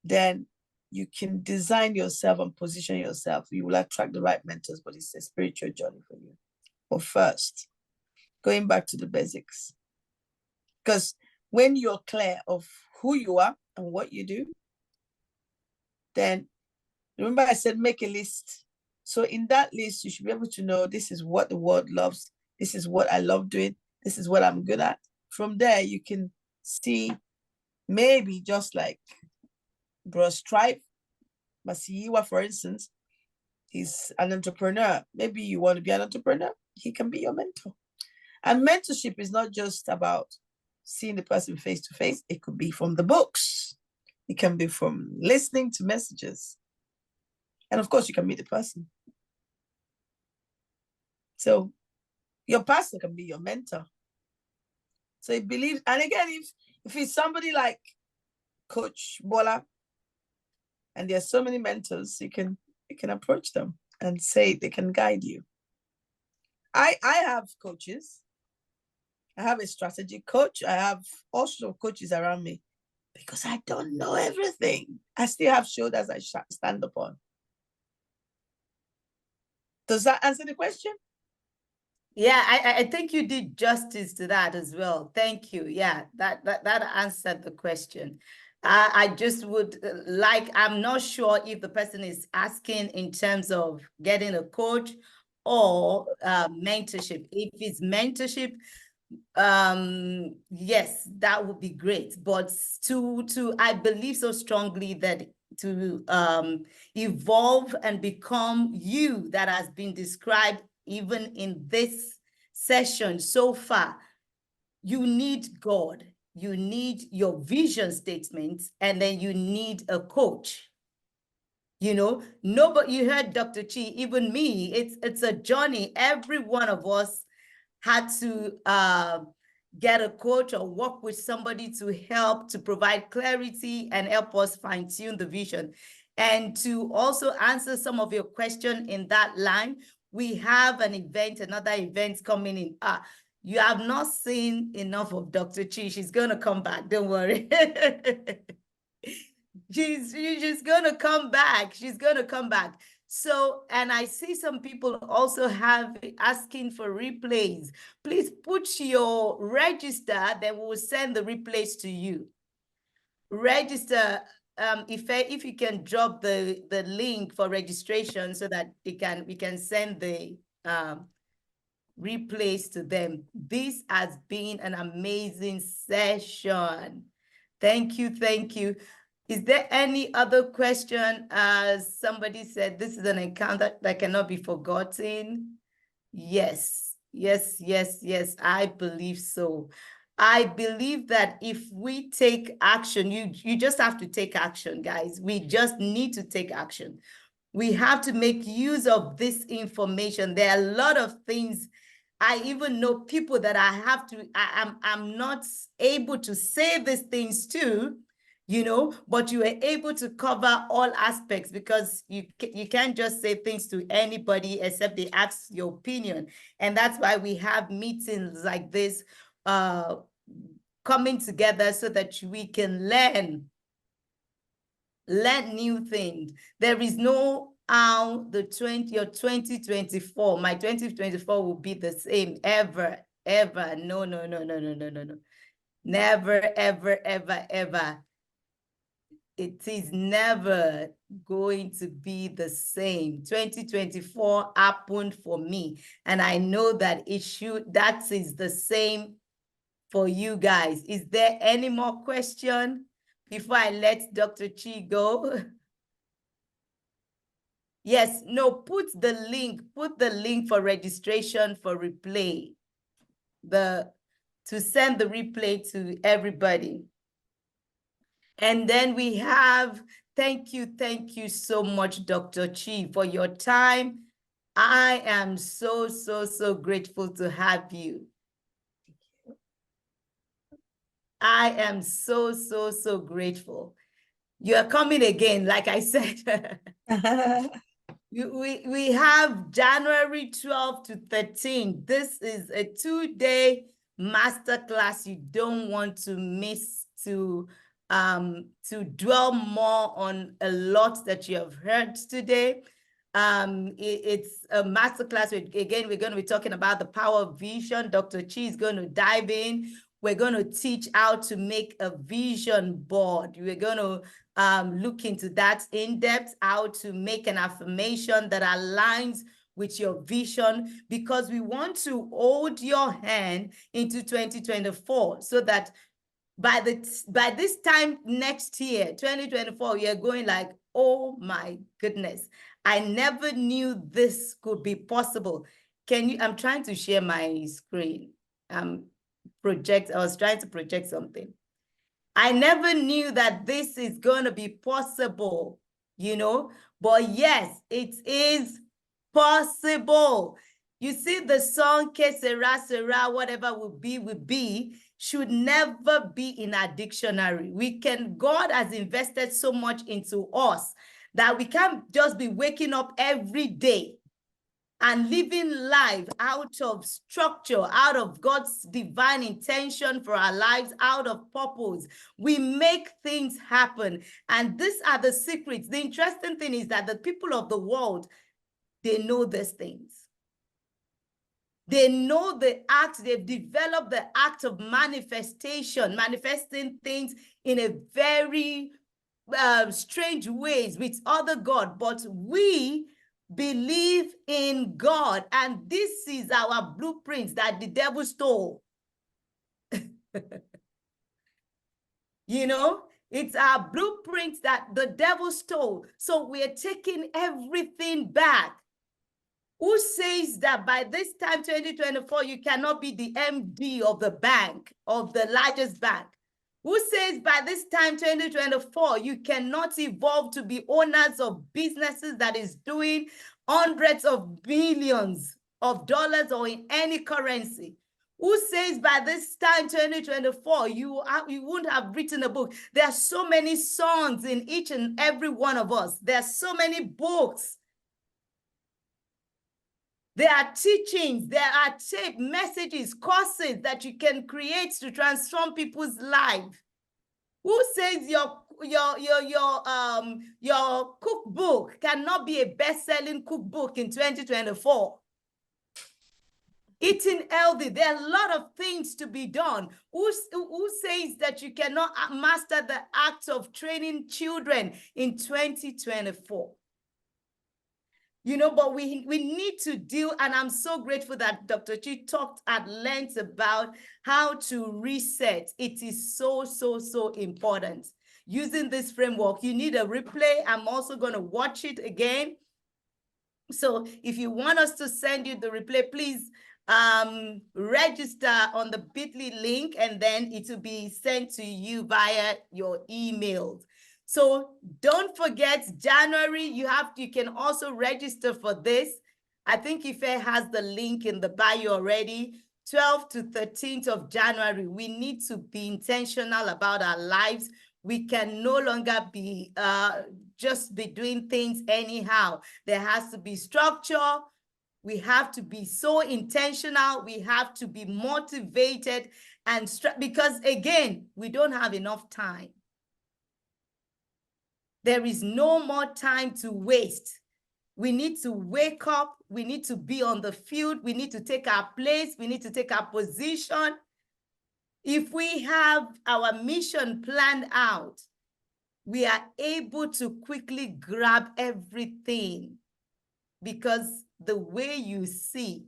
then you can design yourself and position yourself. You will attract the right mentors, but it's a spiritual journey for you. But first, going back to the basics. Because when you're clear of who you are and what you do, then remember I said make a list. So in that list, you should be able to know, this is what the world loves. This is what I love doing. This is what I'm good at. From there, you can see, maybe just like Bro Stripe Masiyiwa, for instance, he's an entrepreneur. Maybe you want to be an entrepreneur. He can be your mentor. And mentorship is not just about seeing the person face to face. It could be from the books. It can be from listening to messages. And of course, you can meet the person. So your pastor can be your mentor. So he believes, and again, if it's somebody like Coach Bola, and there are so many mentors, you can approach them and say they can guide you. I have coaches. I have a strategy coach. I have all sorts of coaches around me, because I don't know everything. I still have shoulders I stand upon. Does that answer the question? Yeah, I think you did justice to that as well. Thank you. Yeah, that answered the question. I just would like, I'm not sure if the person is asking in terms of getting a coach or mentorship. If it's mentorship, yes, that would be great. But I believe so strongly that to evolve and become you that has been described even in this session so far, you need God, you need your vision statements, and then you need a coach. You know, nobody, you heard Dr. Chi, even me, it's a journey. Every one of us had to get a coach or work with somebody to help to provide clarity and help us fine-tune the vision. And to also answer some of your question in that line, we have an event, another event coming in. You have not seen enough of Dr. Chi. She's going to come back. Don't worry. She's gonna come back. She's gonna come back. So, and I see some people also asking for replays. Please put your register, then we'll send the replays to you. Register, if you can drop the link for registration so that we can send the replays to them. This has been an amazing session. Thank you, thank you. Is there any other question? As somebody said, this is an encounter that cannot be forgotten. Yes, yes, yes, yes, I believe so. I believe that if we take action, you just have to take action, guys. We just need to take action. We have to make use of this information. There are a lot of things. I even know people that I'm not able to say these things to, you know, but you are able to cover all aspects because you can't just say things to anybody except they ask your opinion. And that's why we have meetings like this coming together so that we can learn new things. There is no how your 2024, my 2024 will be the same ever, ever. No. Never, ever, ever, ever. It is never going to be the same. 2024 happened for me, and I know that that is the same for you guys. Is there any more question before I let Dr. Chi go? Yes, no, put the link for registration for replay, to send the replay to everybody. And then we have, thank you so much, Dr. Chi, for your time. I am so grateful to have you. I am so grateful. You're coming again, like I said. We have January 12 to 13. This is a 2-day masterclass you don't want to miss, to dwell more on a lot that you have heard today. It's a masterclass. Again, we're going to be talking about the power of vision. Dr. Chi is going to dive in. We're going to teach how to make a vision board. We're going to look into that in depth, how to make an affirmation that aligns with your vision, because we want to hold your hand into 2024 so that by this time next year, 2024, you're going like, oh my goodness, I never knew this could be possible. I'm trying to share my screen. I was trying to project something. I never knew that this is going to be possible, you know, but yes, it is possible. You see, the song, Que sera, sera, whatever will be, should never be in our dictionary. God has invested so much into us that we can't just be waking up every day and living life out of structure, out of God's divine intention for our lives, out of purpose. We make things happen. And these are the secrets. The interesting thing is that the people of the world, they know these things. They know the act, they've developed the act of manifestation, manifesting things in a very strange ways with other God, but we believe in God, and this is our blueprint that the devil stole. You know, it's our blueprint that the devil stole. So we're taking everything back. Who says that by this time, 2024, you cannot be the MD of the bank, of the largest bank? Who says by this time, 2024, you cannot evolve to be owners of businesses that is doing hundreds of billions of dollars or in any currency? Who says by this time, 2024, you wouldn't have written a book? There are so many songs in each and every one of us. There are so many books. There are teachings, there are tape messages, courses that you can create to transform people's life. Who says your cookbook cannot be a best-selling cookbook in 2024? Eating healthy, there are a lot of things to be done. Who says that you cannot master the act of training children in 2024? You know, but we need to deal, and I'm so grateful that Dr. Chi talked at length about how to reset. It is so, so, so important. Using this framework, you need a replay. I'm also going to watch it again. So if you want us to send you the replay, please register on the bit.ly link, and then it will be sent to you via your emails. So don't forget, January, you can also register for this. I think Ife has the link in the bio already. 12th to 13th of January, we need to be intentional about our lives. We can no longer be just be doing things anyhow. There has to be structure. We have to be so intentional. We have to be motivated, and because again, we don't have enough time. There is no more time to waste. We need to wake up. We need to be on the field. We need to take our place. We need to take our position. If we have our mission planned out, we are able to quickly grab everything, because the way you see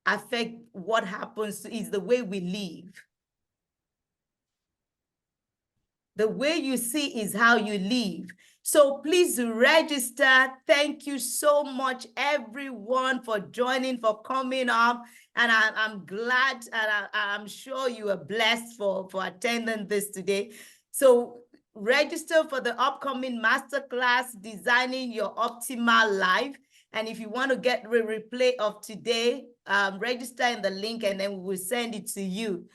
affect what happens is the way we live. The way you see is how you live. So please register. Thank you so much, everyone, for joining, for coming up. And I'm glad, and I'm sure you are blessed for attending this today. So register for the upcoming masterclass, Designing Your Optimal Life. And if you want to get a replay of today, register in the link, and then we will send it to you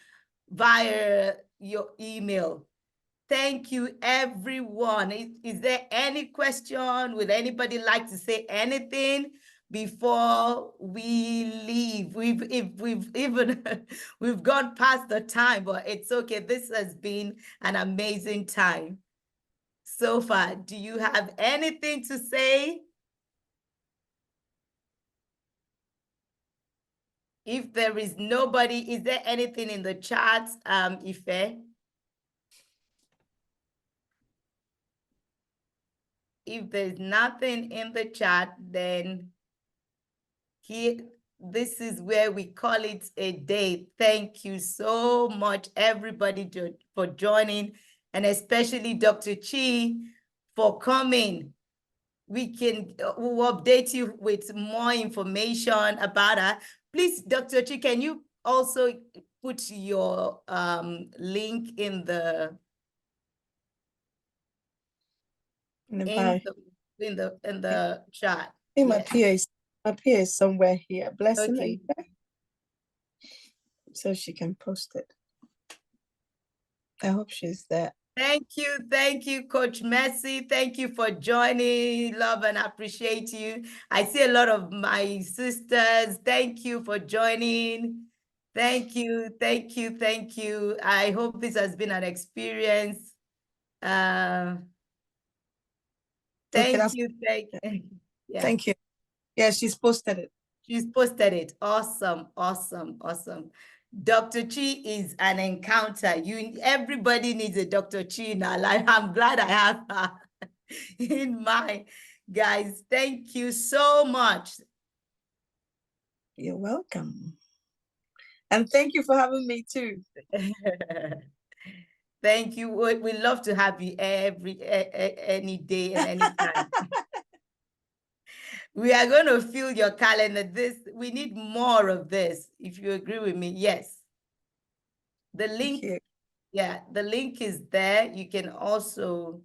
via your email. Thank you, everyone. Is there any question? Would anybody like to say anything before we leave? We've gone past the time, but it's okay. This has been an amazing time so far. Do you have anything to say? If there is nobody, is there anything in the chat, Ife? If there's nothing in the chat, then this is where we call it a day. Thank you so much, everybody, for joining, and especially Dr. Chi for coming. We'll update you with more information about her. Please, Dr. Chi, can you also put your link in the chat? I think my PA is somewhere here. Blessing, okay. are you there? So she can post it. I hope she's there. Thank you, Coach Mercy. Thank you for joining. Love and appreciate you. I see a lot of my sisters. Thank you for joining. Thank you. I hope this has been an experience. Thank you. Thank you. Yeah, she's posted it. She's posted it. Awesome, awesome, awesome. Dr. Chi is an encounter. Everybody needs a Dr. Chi in our life. I'm glad I have her in my guys. Thank you so much. You're welcome. And thank you for having me too. Thank you. We love to have you any day and any time. We are going to fill your calendar. We need more of this. If you agree with me, yes. The link, yeah, the link is there. You can also.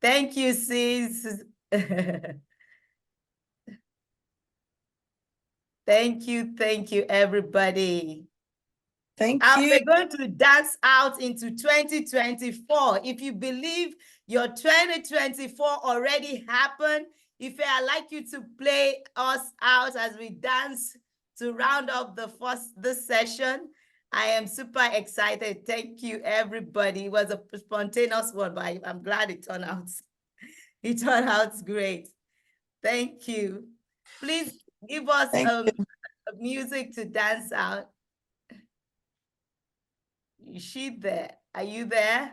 Thank you, sis. Thank you, everybody. Thank you. We're going to dance out into 2024. If you believe your 2024 already happened, I'd like you to play us out as we dance to round up this session. I am super excited. Thank you, everybody. It was a spontaneous one, but I'm glad it turned out. It turned out great. Thank you. Please give us music to dance out. Is she there? Are you there?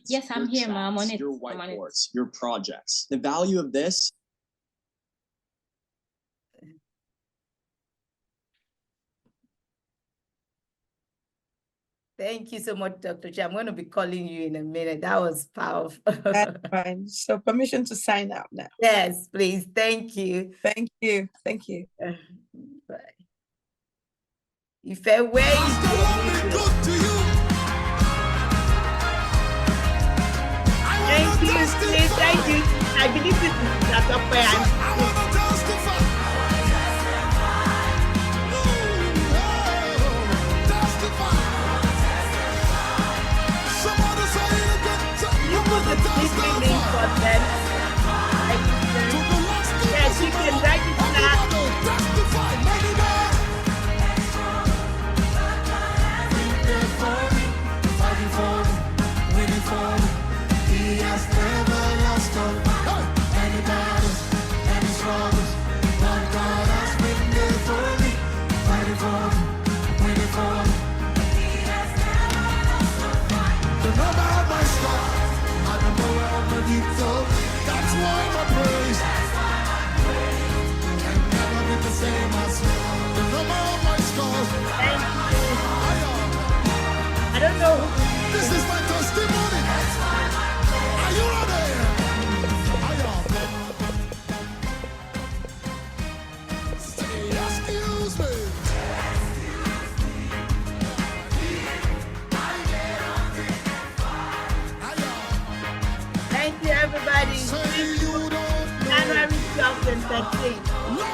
Yes, I'm here, Mom. On it. Your whiteboards, your projects. The value of this. Thank you so much, Dr. Chi. I'm going to be calling you in a minute. That was powerful. That's fine. So permission to sign out now. Yes, please. Thank you. Thank you. Thank you. Bye. If I wait, thank you, please. Thank you. I believe this is not a prayer. Link for them. Yes, you can register. He has never lost any battles, any struggles. But God has been there for me, fighting for me, winning for me. He has never lost a fight. The number of my scars, I don't know where I'm gonna keep so. That's why my praise can never be the same as the number of my scars. I don't know. This is my testimony. Are you ready? Say, excuse me. Thank you, everybody. Say you don't know. January 12th and 13th.